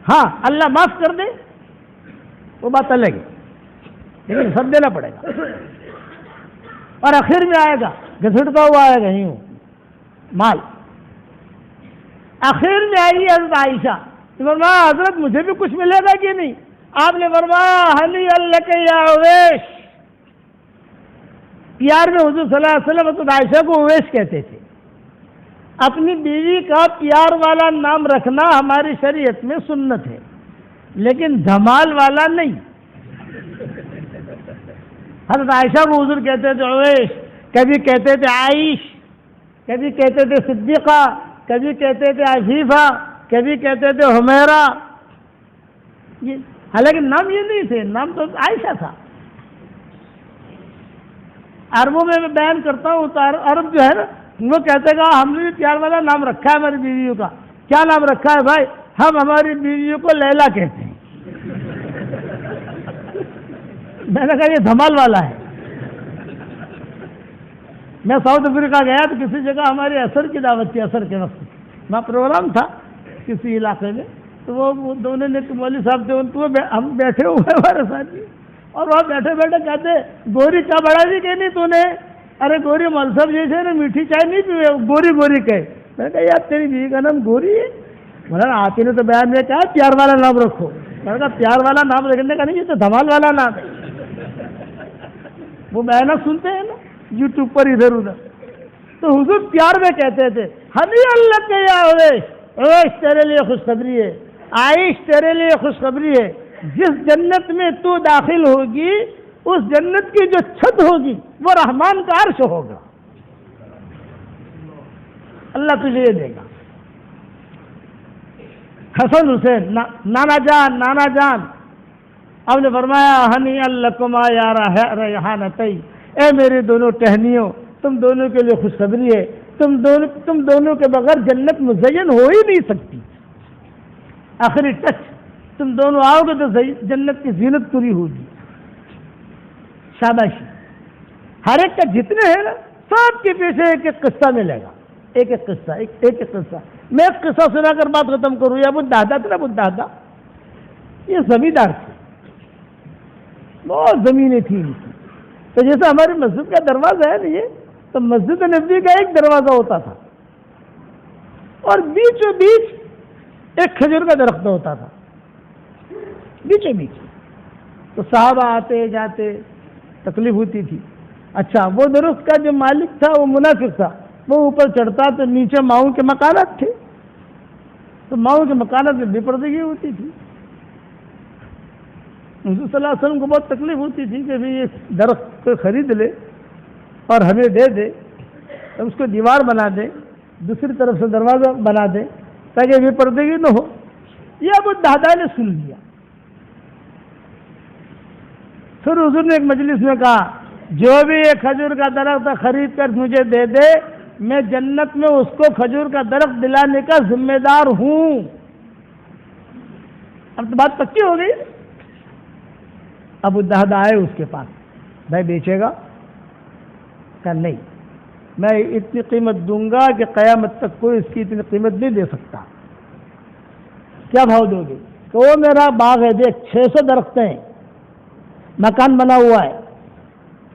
ہاں اللہ معاف کر دے وہ بات الگ ہے, لیکن حساب دینا پڑے گا. اور آخر میں آئے گا, گھسٹتا ہوا آئے گا یوں مال. آخر میں آئی حضرت عائشہ, فرمایا حضرت مجھے بھی کچھ ملے گا کہ نہیں؟ آپ نے فرمایا ہنی اللہ کے یا اویش. پیار میں حضور صلی اللہ علیہ وسلم حضرت عائشہ کو اویش کہتے تھے. اپنی بیوی کا پیار والا نام رکھنا ہماری شریعت میں سنت ہے, لیکن دھمال والا نہیں. حضرت عائشہ کو حضور کہتے تھے اویش, کبھی کہتے تھے عائش, کبھی کہتے تھے صدیقہ, کبھی کہتے تھے عفیفہ, کبھی کہتے تھے حمیرہ. حالانکہ نام یہ نہیں تھے, نام تو عائشہ تھا. عربوں میں بیان کرتا ہوں تو عرب جو ہے نا وہ کہتے گا ہم نے بھی پیار والا نام رکھا ہے ہماری بیویوں کا. کیا نام رکھا ہے بھائی؟ ہم ہماری بیویوں کو لیلا کہتے ہیں. میں نے کہا یہ دھمال والا ہے. میں ساؤتھ افریقہ گیا تو کسی جگہ ہماری اثر کی دعوت تھی, اثر کے وقت وہاں پروگرام تھا کسی علاقے میں, تو وہ دونوں نے مولوی صاحب تھے, ان کو ہم بیٹھے ہوئے ہمارے ساتھ, اور وہاں بیٹھے بیٹھے کہتے گوری چائے بڑھا دی کہ نہیں تو نے؟ ارے گوری مول صاحب جیسے نا میٹھی چائے نہیں پیے, گوری گوری کہے. میں نے کہا یار تیری بیوی کا نام گوری ہے؟ مولانا آپ ہی نے تو بیان میں کہا پیار والا نام رکھو. میں نے کہا پیار والا نام رکھنے کا نہیں, یہ تو دھمال والا نام ہے. وہ بیانہ سنتے ہیں نا یوٹیوب پر ادھر ادھر, تو حضور پیار میں کہتے تھے ہنی اللہ کے یا اویش, اویش تیرے لیے خوشخبری ہے, عائش تیرے لیے خوشخبری ہے. جس جنت میں تو داخل ہوگی اس جنت کی جو چھت ہوگی وہ رحمان کا عرش ہوگا. اللہ تجھے یہ دے گا. حسن حسین نانا جان, نانا جان, آپ نے فرمایا ہنی الکما یا ریحانتی, اے میری دونوں ٹہنیوں تم دونوں کے لیے خوشخبری ہے. تم دونوں کے بغیر جنت مزین ہو ہی نہیں سکتی. آخری ٹچ, تم دونوں آؤ گے تو جنت کی زینت پوری ہوگی. شاباشی. ہر ایک کا جتنے ہیں نا سب کے پیچھے ایک ایک قصہ ملے گا, ایک ایک قصہ, ایک ایک قصہ. میں ایک قصہ سنا کر بات ختم کروں. یا ابو دادا تھا نا, ابو دادا یہ زمیندار تھے, بہت زمینیں تھیں ان کی. تو جیسے ہماری مسجد کا دروازہ ہے نا یہ, تو مسجد نبوی کا ایک دروازہ ہوتا تھا اور بیچوں بیچ ایک کھجور کا درخت ہوتا تھا, بیچوں بیچ. تو صحابہ آتے جاتے, تکلیف ہوتی تھی. اچھا وہ درخت کا جو مالک تھا وہ منافق تھا, وہ اوپر چڑھتا تو نیچے ماؤں کے مکانات تھے, تو ماؤں کے مکانات میں بے پردگی ہوتی تھی. حضور صلی اللہ علیہ وسلم کو بہت تکلیف ہوتی تھی کہ بھی یہ درخت کو خرید لے اور ہمیں دے دے, اس کو دیوار بنا دے, دوسری طرف سے دروازہ بنا دے تاکہ بے پردگی نہ ہو. یہ ابو دادا نے سن لیا. پھر حضور نے ایک مجلس میں کہا جو بھی یہ کھجور کا درخت خرید کر مجھے دے دے, میں جنت میں اس کو کھجور کا درخت دلانے کا ذمہ دار ہوں. اب تو بات پکی ہو گئی. ابو دہدا آئے اس کے پاس, بھائی بیچے گا؟ کہا نہیں, میں اتنی قیمت دوں گا کہ قیامت تک کوئی اس کی اتنی قیمت نہیں دے سکتا. کیا بھاؤ دو گے؟ کہ وہ میرا باغ ہے, دیکھ 600 درخت ہیں, مکان بنا ہوا ہے,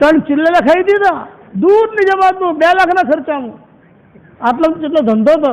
3 ચિલ્લા ખાઈ દીધા, દૂધની જમાતનું 2 લાખના ખર્ચાનું, આટલો જેટલો ધંધો તો।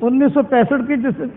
1965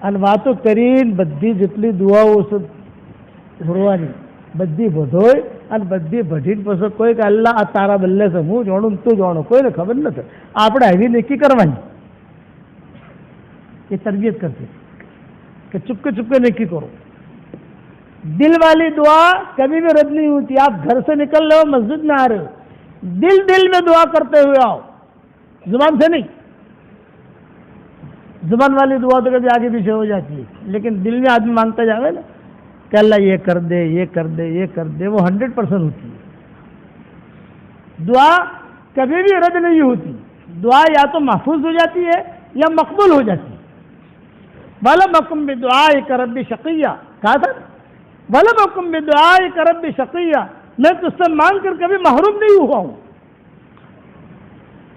અને વાતો કરીને બધી જેટલી દુઆઓ છે ભરવાની, બધી બધોય અને બધી ભજીને પછી કોઈ કે અલ્લાહ આ તારા બલ્લે છે, હું જાણું તું જાણો, કોઈને ખબર નથી। આપણે આવી નક્કી કરવાની, એ તરબિયત કરશે કે ચૂપકે ચૂપકે નક્કી કરો। دل والی دعا کبھی بھی رد نہیں ہوتی. آپ گھر سے نکل رہے ہو، مسجد میں آ رہے ہو، دل میں دعا کرتے ہوئے آؤ، زبان سے نہیں. زبان والی دعا تو کبھی آگے پیچھے ہو جاتی ہے، لیکن دل میں آدمی مانگتا جاوے نا کہ اللہ یہ کر دے، یہ کر دے، یہ کر دے، وہ 100% ہوتی ہے. دعا کبھی بھی رد نہیں ہوتی. دعا یا تو محفوظ ہو جاتی ہے یا مقبول ہو جاتی ہے. وَلَمْ أَكُنْ بِدُعَائِكَ رَبِّ شَقِيًّا، کہا تھا وَلَمْ أَكُنْ بِدُعَائِكَ رَبِّ شَقِيًّا، میں تجھ سے مانگ کر کبھی محروم نہیں ہوا ہوں.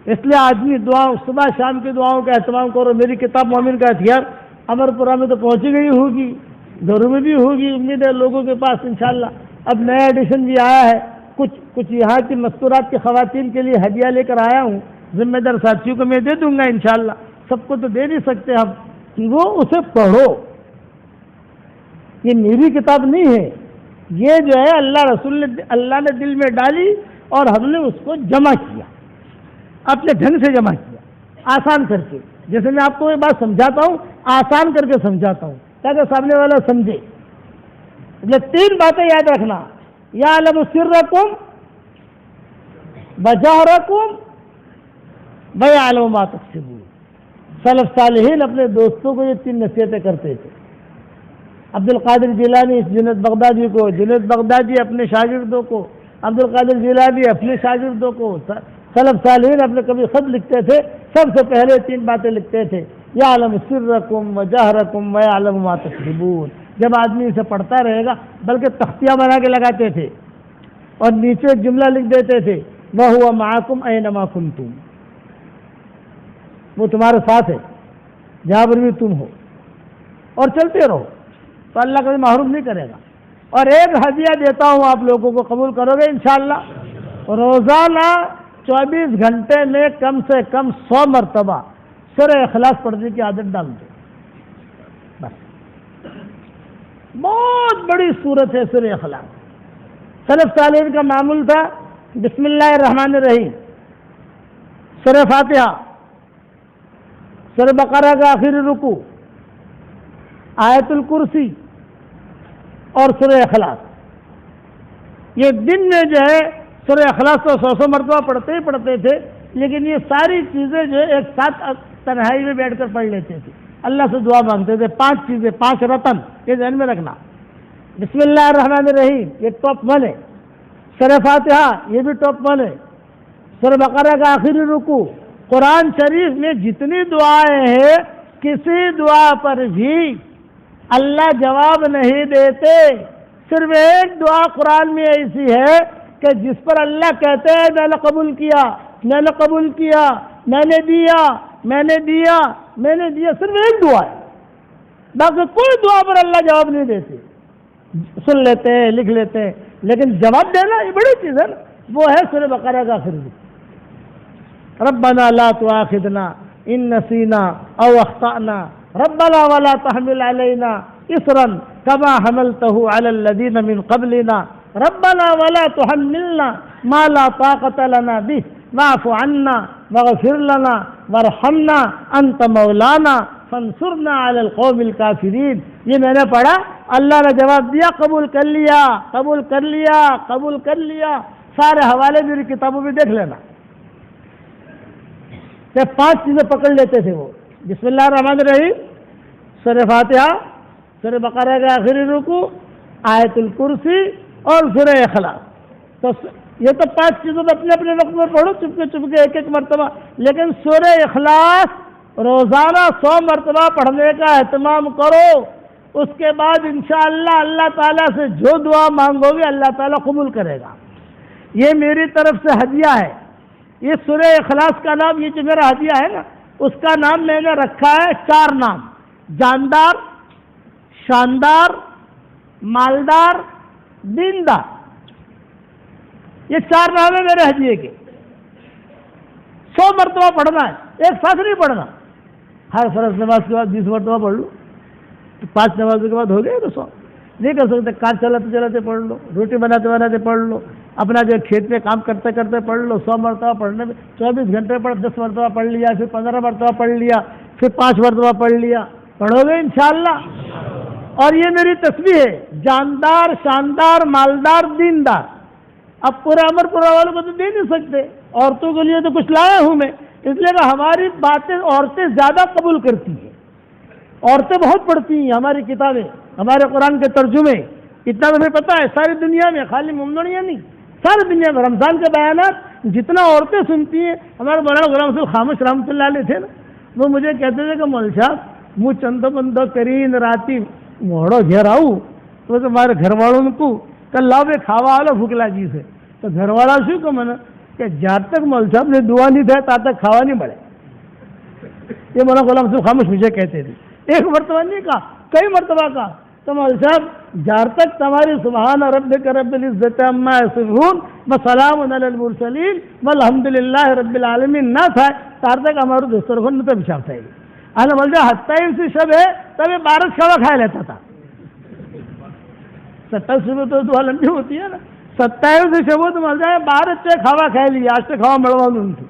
اس لیے آدمی دعا صبح شام کی دعاؤں کا اہتمام کرو. میری کتاب مومن کا ہتھیار امرپورہ میں تو پہنچی گئی ہوگی، گھروں میں بھی ہوگی، امید ہے لوگوں کے پاس انشاءاللہ. اب نیا ایڈیشن بھی آیا ہے. کچھ یہاں کی مستورات کی خواتین کے لیے ہدیہ لے کر آیا ہوں. ذمہ دار ساتھیوں کو میں دے دوں گا انشاءاللہ. سب کو تو دے نہیں سکتے ہم. وہ اسے پڑھو. یہ میری کتاب نہیں ہے، یہ جو ہے اللہ نے دل میں ڈالی اور ہم نے اس کو جمع کیا، اپنے ڈھنگ سے جمع کیا، آسان کر کے. جیسے میں آپ کو یہ بات سمجھاتا ہوں، آسان کر کے سمجھاتا ہوں تاکہ سامنے والا سمجھے. یہ 3 باتیں یاد رکھنا: یعلم سرکم وجہرکم ویعلم ما تکسبون. سلف صالحین اپنے دوستوں کو یہ 3 نصیحتیں کرتے تھے. عبد القادر جیلانی جنید بغدادی کو، جنید بغدادی اپنے شاگردوں کو، عبد القادر جیلانی اپنے شاگردوں کو. سلف صالحین اپنے کبھی خط لکھتے تھے، سب سے پہلے 3 باتیں لکھتے تھے: یعلم سرکم وجہرکم ویعلم ما تکسبون. جب آدمی اسے پڑھتا رہے گا، بلکہ تختیاں بنا کے لگاتے تھے اور نیچے ایک جملہ لکھ دیتے تھے: وَهُوَ مَعَكُمْ أَيْنَمَا كُنْتُمْ. وہ تمہارے ساتھ ہے جہاں پر بھی تم ہو، اور چلتے رہو تو اللہ کبھی محروم نہیں کرے گا. اور ایک ہدیہ دیتا ہوں، آپ لوگوں کو قبول کرو گے انشاءاللہ. روزانہ 24 گھنٹے میں کم سے کم 100 مرتبہ سورہ اخلاص پڑھنے کی عادت ڈال دو. بس بہت بڑی صورت ہے سورہ اخلاص. سلف صالحین کا معمول تھا: بسم اللہ الرحمن الرحیم، سورہ فاتحہ، سورہ بقرہ کا آخری رکوع، آیت الکرسی اور سورہ اخلاص. یہ دن میں جو ہے سورہ اخلاص تو 100 مرتبہ پڑھتے ہی پڑھتے تھے، لیکن یہ ساری چیزیں جو ایک ساتھ تنہائی میں بیٹھ کر پڑھ لیتے تھے. اللہ سے دعا مانگتے تھے. 5 چیزیں، 5 رتن، یہ ذہن میں رکھنا. بسم اللہ الرحمن الرحیم یہ ٹاپ 1 ہے. سورہ فاتحہ یہ بھی ٹاپ 1 ہے. سورہ بقرہ کا آخری رکوع. قرآن شریف میں جتنی دعائیں ہیں، کسی دعا پر بھی اللہ جواب نہیں دیتے. صرف ایک دعا قرآن میں ایسی ہے کہ جس پر اللہ کہتے ہیں میں نے قبول کیا، میں نے قبول کیا، میں نے دیا، میں نے دیا، میں نے دیا. صرف ایک دعا ہے، باقی کوئی دعا پر اللہ جواب نہیں دیتے. سن لیتے ہیں، لکھ لیتے ہیں، لیکن جواب دینا یہ بڑی چیز ہے. وہ ہے سورہ بقرہ کا آخری رکوع: ربنا لا تؤاخذنا ان نسینا او اخطأنا ربنا ولا تحمل علينا اصرا كما حملته على الذين من قبلنا ربنا ولا تحملنا ما لا طاقة لنا به واعف عنا واغفر لنا وارحمنا انت مولانا فانصرنا على القوم الكافرين. یہ میں نے پڑھا، اللہ نے جواب دیا، قبول کر لیا، قبول کر لیا، قبول کر لیا. سارے حوالے میری کتابوں میں دیکھ لینا. 5 چیزیں پکڑ لیتے تھے وہ: بسم اللہ الرحمن الرحیم، سورہ فاتحہ، سورہ بقرہ کا آخری رکوع، آیت الکرسی اور سورہ اخلاص. تو یہ تو 5 چیزوں میں اپنے اپنے وقت میں پڑھو، چپکے چپکے ایک مرتبہ. لیکن سورہ اخلاص روزانہ 100 مرتبہ پڑھنے کا اہتمام کرو. اس کے بعد انشاءاللہ اللہ تعالیٰ سے جو دعا مانگو گے اللہ تعالیٰ قبول کرے گا. یہ میری طرف سے ہدیہ ہے. یہ سورہ اخلاص کا نام، یہ جو میرا ہدیہ ہے نا، اس کا نام میں نے رکھا ہے 4 نام: جاندار، شاندار، مالدار، دیندار. یہ 4 نام ہے میرے ہدیے کے. 100 مرتبہ پڑھنا ہے، ایک ساتھ نہیں پڑھنا. ہر فرض نماز کے بعد 20 مرتبہ پڑھ لو، 5 نمازوں کے بعد ہو گئے تو 100. نہیں کر سکتے، کار چلاتے چلاتے پڑھ لو، روٹی بناتے بناتے پڑھ لو، اپنا جو کھیت میں کام کرتے کرتے پڑھ لو. 100 مرتبہ پڑھنے میں 24 گھنٹے پڑھ 10 مرتبہ پڑھ لیا، پھر 15 مرتبہ پڑھ لیا، پھر 5 مرتبہ پڑھ لیا. پڑھو گے انشاءاللہ. اور یہ میری تسبیح ہے، جاندار، شاندار، مالدار، دیندار۔ اب پورا امر پورا والوں کو تو دے نہیں سکتے، عورتوں کے لیے تو کچھ لایا ہوں میں، اس لیے کہ ہماری باتیں عورتیں زیادہ قبول کرتی ہیں، عورتیں بہت پڑھتی ہیں ہماری کتابیں، ہمارے قرآن کے ترجمے۔ اتنا مجھے پتا ہے ساری دنیا میں، خالی ممنوعیاں نہیں، ساری دنیا میں رمضان کے بیانات جتنا عورتیں سنتی ہیں، ہمارے مولانا غلام رسول خاموش رحمۃ اللہ علیہ تھے نا، وہ مجھے کہتے تھے کہ مول صاحب مجھ چند بندو کرین راتی موڑو گھر آؤ تو تمہارے گھر والوں کو کل لاؤ بے کھاوا آلو بھوکلا جی سے، تو گھر والا شو کو من کہ جب تک مول صاحب نے دعا نہیں دیا تب تک کھاوا نہیں بڑھے۔ یہ مولانا غلام رسول خاموش مجھے کہتے تھے، ایک مرتبہ نہیں کہا، کئی مرتبہ کہا تو مول صاحب جار تک تمہاری سبحان ربک رب العزت عما یصفون وسلام علی المرسلین والحمدللہ رب العالمین نہ تھا تار تک ہمارے دسترخوان میں تو پیشاب تھا۔ اللہ بول جائے 27 شب ہے تب یہ 12 کھاوا کھا لیتا تھا۔ 27 شب تو دعا لمبی ہوتی ہے نا، 27 شب تو مل جائے 12 کھاوا کھا لیا، آج سے کھاوا مڑوا ان کی۔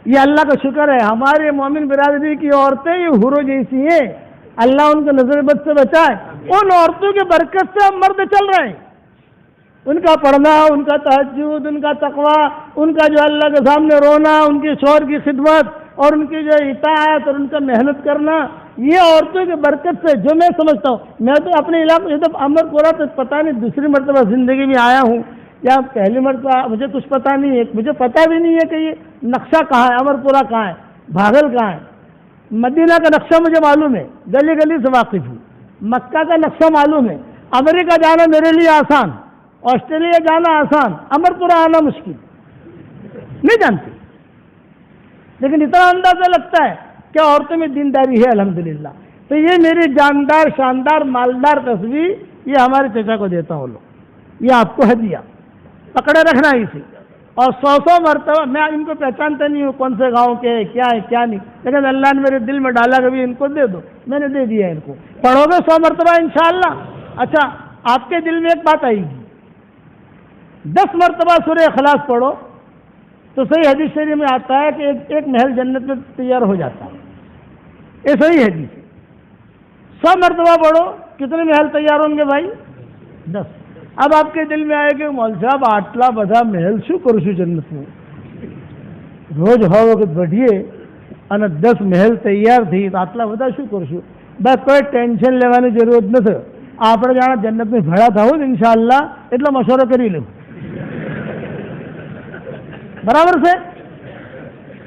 یہ اللہ کا شکر ہے، ہمارے مومن برادری کی عورتیں یہ حوروں جیسی ہیں، اللہ ان کو نظر بد سے بچائے۔ ان عورتوں کی برکت سے ہم مرد چل رہے ہیں، ان کا پڑھنا، ان کا تہجد، ان کا تقوی، ان کا جو اللہ کے سامنے رونا، ان کے شوہر کی خدمت اور ان کی جو اطاعت اور ان کا محنت کرنا، یہ عورتوں کی برکت سے جو میں سمجھتا ہوں۔ میں تو اپنے علاقے جب امر پورا تو پتہ نہیں دوسری مرتبہ زندگی میں آیا ہوں یا پہلی مرتبہ، مجھے کچھ پتہ نہیں ہے، مجھے پتہ بھی نہیں ہے کہ یہ نقشہ کہاں ہے، امر پورا کہاں ہے، بھاگل کہاں ہے۔ مدینہ کا نقشہ مجھے معلوم ہے، گلی گلی سے واقف ہوں، مکہ کا نقشہ معلوم ہے، امریکہ جانا میرے لیے آسان، آسٹریلیا جانا آسان، امر پورا آنا مشکل، نہیں جانتی، لیکن اتنا اندازہ لگتا ہے کہ عورتوں میں دینداری ہے الحمدللہ۔ تو یہ میری جاندار، شاندار، مالدار تصویر یہ ہمارے چچا کو دیتا ہوں لوگ، یہ آپ کو ہدیہ پکڑے رکھنا اسے۔ اور 100 مرتبہ میں ان کو پہچانتا نہیں ہوں کون سے گاؤں کے کیا ہے کیا نہیں، لیکن اللہ نے میرے دل میں ڈالا کبھی ان کو دے دو، میں نے دے دیا ان کو۔ پڑھو گے 100 مرتبہ انشاءاللہ۔ اچھا آپ کے دل میں ایک بات آئے گی، 10 مرتبہ سورہ اخلاص پڑھو تو صحیح حدیث شریف میں آتا ہے کہ ایک محل جنت میں تیار ہو جاتا ہے، یہ صحیح حدیث ہے۔ 100 مرتبہ پڑھو کتنے محل تیار ہوں گے بھائی؟ 10۔ اب آپ کے دل میں آئے کہ مول صاحب آٹلا بدا محل شو کرشو جنت میں روز ہو وقت بڑھیے અને 10 محل તૈયાર થઈ તો આટલા બધા શું કરશું? બસ કોઈ ટેન્શન લેવાની જરૂરત નથી, આપણે જાણે જન્નતની ભેળા થવું ને ઇન્શાઅલ્લાહ એટલો મશવરો કરી લેવું, બરાબર છે?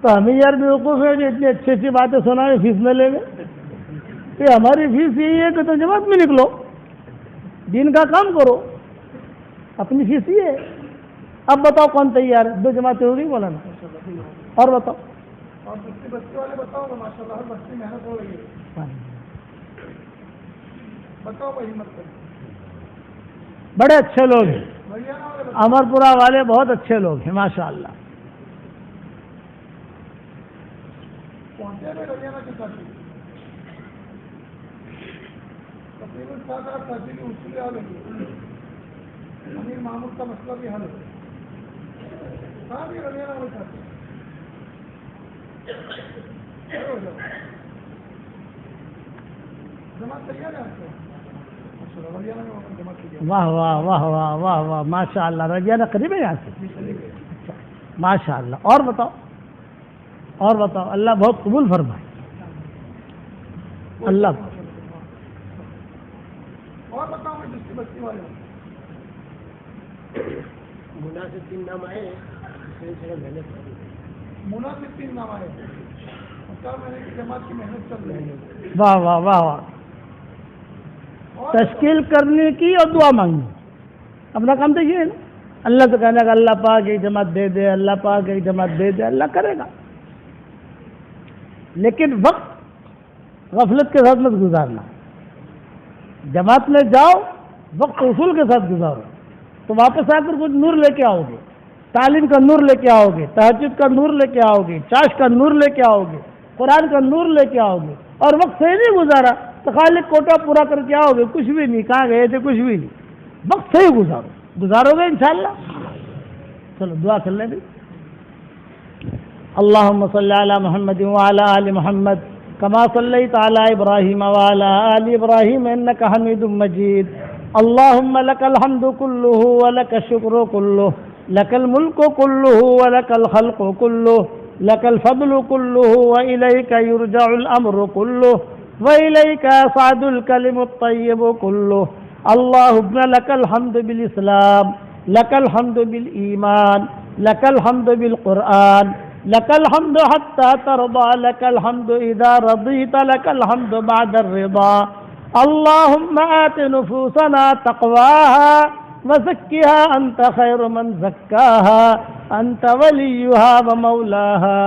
تو ہمیں یار بیوقوف ہے جو اتنی اچھی اچھی باتیں سنائیں فیس نہ لیں گے. یہ ہماری فیس یہی ہے کہ تم جماعت میں نکلو، دین کا کام کرو، اپنی فیس یہ ہے. اب بتاؤ کون تیار ہے؟ 2 جماعتیں ہوگی مولانا، اور بتاؤ. اور بستی والے بتاؤ گا، ماشاء اللہ ہر بستی محنت ہو رہی ہے. بتاؤ بھائی ہمت کر. بڑے اچھے لوگ ہیں امر پورہ والے، بہت اچھے لوگ ہیں ماشاء اللہ. پہنچے میں ہریانہ کے ساتھی تقریباً 7-8 ساتھی کی اصول حل ہوئی. امیر محمود کا مسئلہ بھی حل ہے. کہاں بھی ہریانہ والے ساتھی جماعت تیار ہے آپ کو؟ واہ واہ واہ واہ واہ واہ ماشاء اللہ. رضیانہ قریب ہے یہاں سے ماشاء اللہ. اور بتاؤ، اور بتاؤ. اللہ بہت قبول فرمائے. اللہ اور بتاؤ میں جس کی بستی والے مناسب 3 نام آئے، مناسب 3 نام آئے. 4 مہینے کی جماعت کی محنت چل رہی ہے. واہ واہ واہ واہ. تشکیل کرنے کی اور دعا مانگنی، اپنا کام تو یہ ہے نا. اللہ سے کہنا کہ اللہ پاک ایک جماعت دے دے، اللہ پاک ایک جماعت دے دے، اللہ کرے گا. لیکن وقت غفلت کے ساتھ مت گزارنا. جماعت میں جاؤ، وقت اصول کے ساتھ گزارو، تو واپس آ کر کچھ نور لے کے آؤ گے. تعلیم کا نور لے کے آؤ گے، تہجد کا نور لے کے آؤ گے، چاش کا نور لے کے آؤ گے، قرآن کا نور لے کے آؤ گے. اور وقت صحیح نہیں گزارا تو خالی کوٹا پورا کر کے آؤ گے، کچھ بھی نہیں. کہاں گئے تھے؟ کچھ بھی نہیں. وقت صحیح گزارو گے انشاءاللہ. چلو دعا کر لیں بھی. اللہم صلی علی محمد وعلی آل محمد کما صلیت علی ابراہیم وعلی آل ابراہیم انک حمید مجید. اللہم لک الحمد کلہ ولک الشکر کلہ، لک الملک کلہ ولک الخلق کلہ، لک الفضل کلہ وإلیک یرجع الامر کلہ وإلیک یصعد الکلم الطیب کلہ. اللہم لک الحمد بالاسلام، لک الحمد بالایمان، لک الحمد بالقرآن، لک الحمد حتی ترضى، لک الحمد اذا رضیت، لک الحمد بعد الرضا. اللہم آت نفوسنا تقواها وزکها انت خیر من زکاها انت ولیها ومولاها.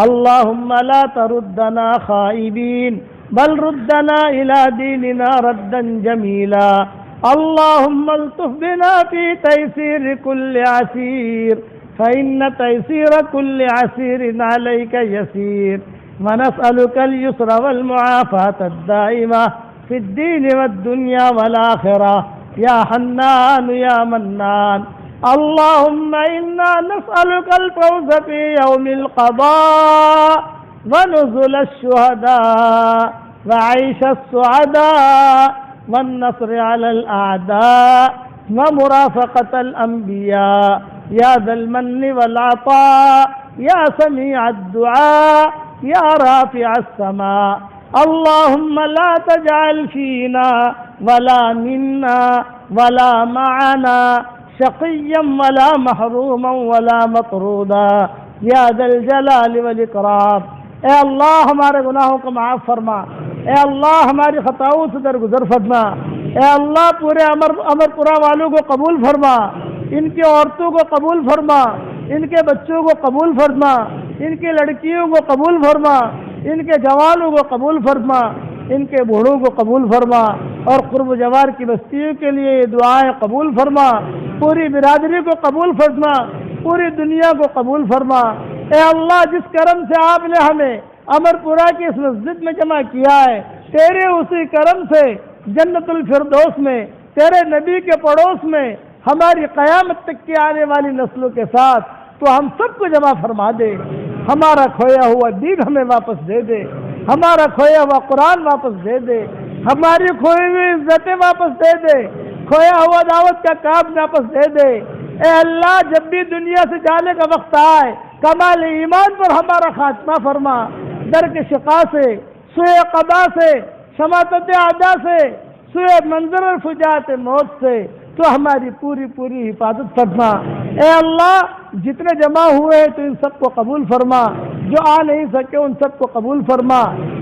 اللہم لا تردنا خائبین بل ردنا الى دیننا ردا جمیلا. اللہم الطف بنا فی تیسیر کل عسیر فإن تيسير كل عسير عليك يسير ونسألك اليسر والمعافاة الدائمة في الدين والدنيا والآخرة يا حنان يا منان. اللهم إنا نسألك الفوز في يوم القضاء ونزل الشهداء وعيش السعداء والنصر على الأعداء ومرافقة الأنبياء يا ذا المن والعطاء يا سميع الدعاء يا رافع السماء. اللهم لا تجعل فينا ولا منا ولا معنا شقيا ولا محروما ولا مطرودا يا ذا الجلال والإكرام. اے اللہ ہمارے گناہوں کو معاف فرما، اے اللہ ہماری خطاؤں سے درگزر فرما، اے اللہ پورے امر پورہ والوں کو قبول فرما، ان کی عورتوں کو قبول فرما، ان کے بچوں کو قبول فرما، ان کی لڑکیوں کو قبول فرما، ان کے جوانوں کو قبول فرما، ان کے بوڑھوں کو قبول فرما، اور قرب جوار کی بستیوں کے لیے یہ دعائیں قبول فرما. پوری برادری کو قبول فرما، پوری دنیا کو قبول فرما. اے اللہ جس کرم سے آپ نے ہمیں امر پورہ کی اس مسجد میں جمع کیا ہے، تیرے اسی کرم سے جنت الفردوس میں، تیرے نبی کے پڑوس میں، ہماری قیامت تک کی آنے والی نسلوں کے ساتھ تو ہم سب کو جمع فرما دے. ہمارا کھویا ہوا دین ہمیں واپس دے دے، ہمارا کھویا ہوا قرآن واپس دے دے، ہماری کھوئی ہوئی عزتیں واپس دے دے، کھویا ہوا دعوت کا کام واپس دے دے. اے اللہ جب بھی دنیا سے جانے کا وقت آئے کمال ایمان پر ہمارا خاتمہ فرما. در کے شقا سے، سوئے قضا سے، شماتت اعداء سے، سوئے منظر الفجاعت موت سے تو ہماری پوری حفاظت فرما. اے اللہ جتنے جمع ہوئے ہیں تو ان سب کو قبول فرما، جو آ نہیں سکے ان سب کو قبول فرما۔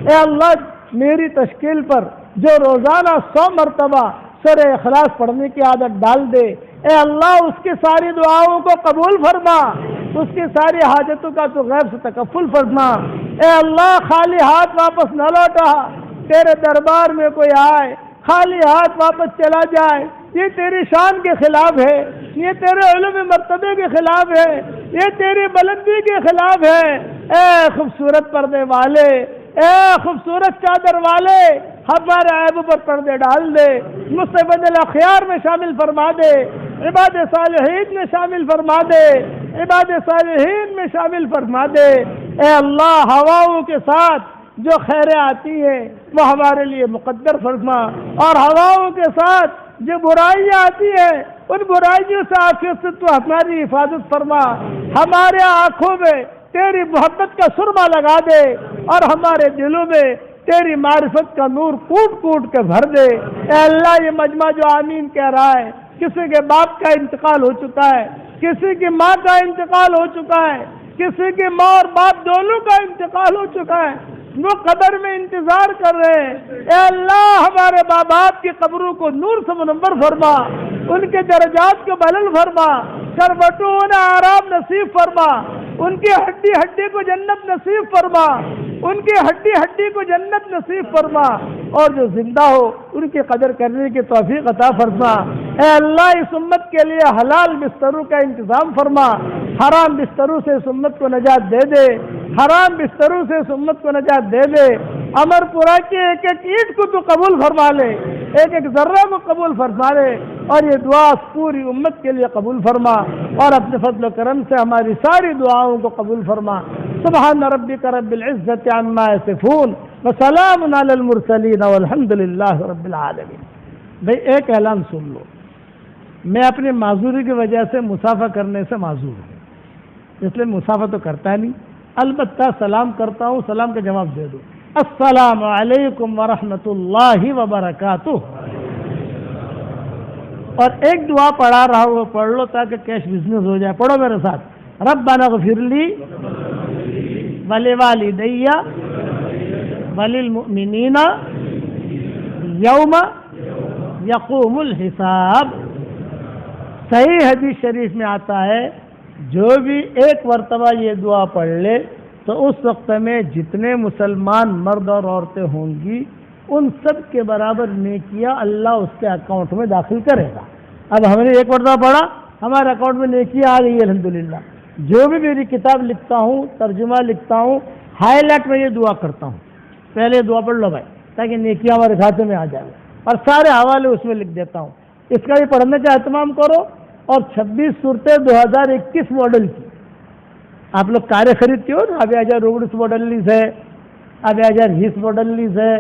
اے اللہ میری تشکیل پر جو روزانہ 100 مرتبہ سورہ اخلاص پڑھنے کی عادت ڈال دے، اے اللہ اس کی ساری دعاؤں کو قبول فرما، اس کی ساری حاجتوں کا تو غیب سے تکفل فرما۔ اے اللہ خالی ہاتھ واپس نہ لوٹا، تیرے دربار میں کوئی آئے خالی ہاتھ واپس چلا جائے، یہ تیری شان کے خلاف ہے، یہ تیرے علم مرتبے کے خلاف ہے، یہ تیری بلندی کے خلاف ہے۔ اے خوبصورت پردے والے، اے خوبصورت چادر والے، ہمارے عیبوں پر پردے ڈال دے، مستبد الاخیار میں شامل فرما دے، عباد صالحین میں شامل فرما دے، عباد صالحین میں شامل فرما دے۔ اے اللہ ہواؤں کے ساتھ جو خیریں آتی ہیں وہ ہمارے لیے مقدر فرما، اور ہواؤں کے ساتھ جو برائیاں آتی ہیں ان برائیوں سے عافیت سے تو ہماری حفاظت فرما، ہمارے آنکھوں میں تیری محبت کا سرما لگا دے اور ہمارے دلوں میں تیری معرفت کا نور کوٹ کوٹ کے بھر دے۔ اے اللہ یہ مجمع جو آمین کہہ رہا ہے، کسی کے باپ کا انتقال ہو چکا ہے، کسی کی ماں کا انتقال ہو چکا ہے، کسی کی ماں اور باپ دونوں کا انتقال ہو چکا ہے، وہ قبر میں انتظار کر رہے ہیں۔ اے اللہ ہمارے باپ باپ کی قبروں کو نور سے منور فرما، ان کے درجات کو بلند فرما، سربتوں انہیں آرام نصیب فرما، ان کی ہڈی ہڈی کو جنت نصیب فرما، ان کی ہڈی ہڈی کو جنت نصیب فرما، اور جو زندہ ہو ان کی قدر کرنے کی توفیق عطا فرما۔ اے اللہ اس امت کے لیے حلال بستروں کا انتظام فرما، حرام بستروں سے اس امت کو نجات دے دے، حرام بستروں سے اس امت کو نجات دے دے۔ امر پورا کی ایک ایک اینٹ کو تو قبول فرما لے، ایک ایک ذرہ کو قبول فرما لے، اور یہ دعا پوری امت کے لیے قبول فرما، اور اپنے فضل و کرم سے ہماری ساری دعاؤں کو قبول فرما۔ سبحان ربک رب العزت عما یصفون وسلام علی المرسلین والحمد للہ رب العالمین۔ بھئی ایک اعلان سن لو، میں اپنی معذوری کی وجہ سے مسافہ کرنے سے معذور ہوں، اس لیے مسافہ تو کرتا نہیں، البتہ سلام کرتا ہوں، سلام کا جواب دے دو۔ السلام علیکم ورحمۃ اللہ وبرکاتہ۔ اور ایک دعا پڑھا رہا ہوں وہ پڑھ لو تاکہ کیش بزنس ہو جائے۔ پڑھو میرے ساتھ، ربنا اغفر لی ولوالدی وللمؤمنین یوم یقوم الحساب۔ صحیح حدیث شریف میں آتا ہے جو بھی ایک مرتبہ یہ دعا پڑھ لے تو اس وقت میں جتنے مسلمان مرد اور عورتیں ہوں گی ان سب کے برابر نیکیاں اللہ اس کے اکاؤنٹ میں داخل کرے گا۔ اب ہم نے ایک مرتبہ پڑھا، ہمارے اکاؤنٹ میں نیکیاں آ گئی ہے الحمدللہ۔ جو بھی میری کتاب لکھتا ہوں، ترجمہ لکھتا ہوں، ہائی لائٹ میں یہ دعا کرتا ہوں، پہلے دعا پڑھ لو بھائی تاکہ نیکیاں ہمارے کھاتے میں آ جائے، اور سارے حوالے اس میں لکھ دیتا ہوں۔ اس کا بھی پڑھنے کا اہتمام کرو، اور 26 صورتیں 2021 ماڈل کی آپ لوگ کاریں خریدتے ہو نا، ابھی 2019 ماڈل لیز ہے، ابھی 2020 ماڈل لیز ہے،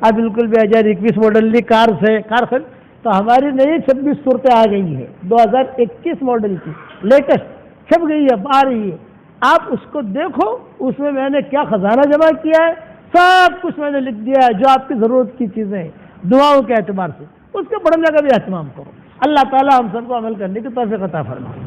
اب بالکل بھی 2021 ماڈل لی کار سے کار خرید، تو ہماری نئی 26 صورتیں آ گئی ہیں 2021 ماڈل کی، لیٹسٹ چھپ گئی ہے، آ رہی ہے۔ آپ اس کو دیکھو، اس میں نے کیا خزانہ جمع کیا ہے، سب کچھ میں نے لکھ دیا ہے جو آپ کی ضرورت کی چیزیں ہیں دعاؤں کے اعتبار سے، اس کے پڑھنے کا بھی اہتمام کرو۔ اللہ تعالیٰ ہم سب کو عمل کرنے کی توفیق عطا فرمائے۔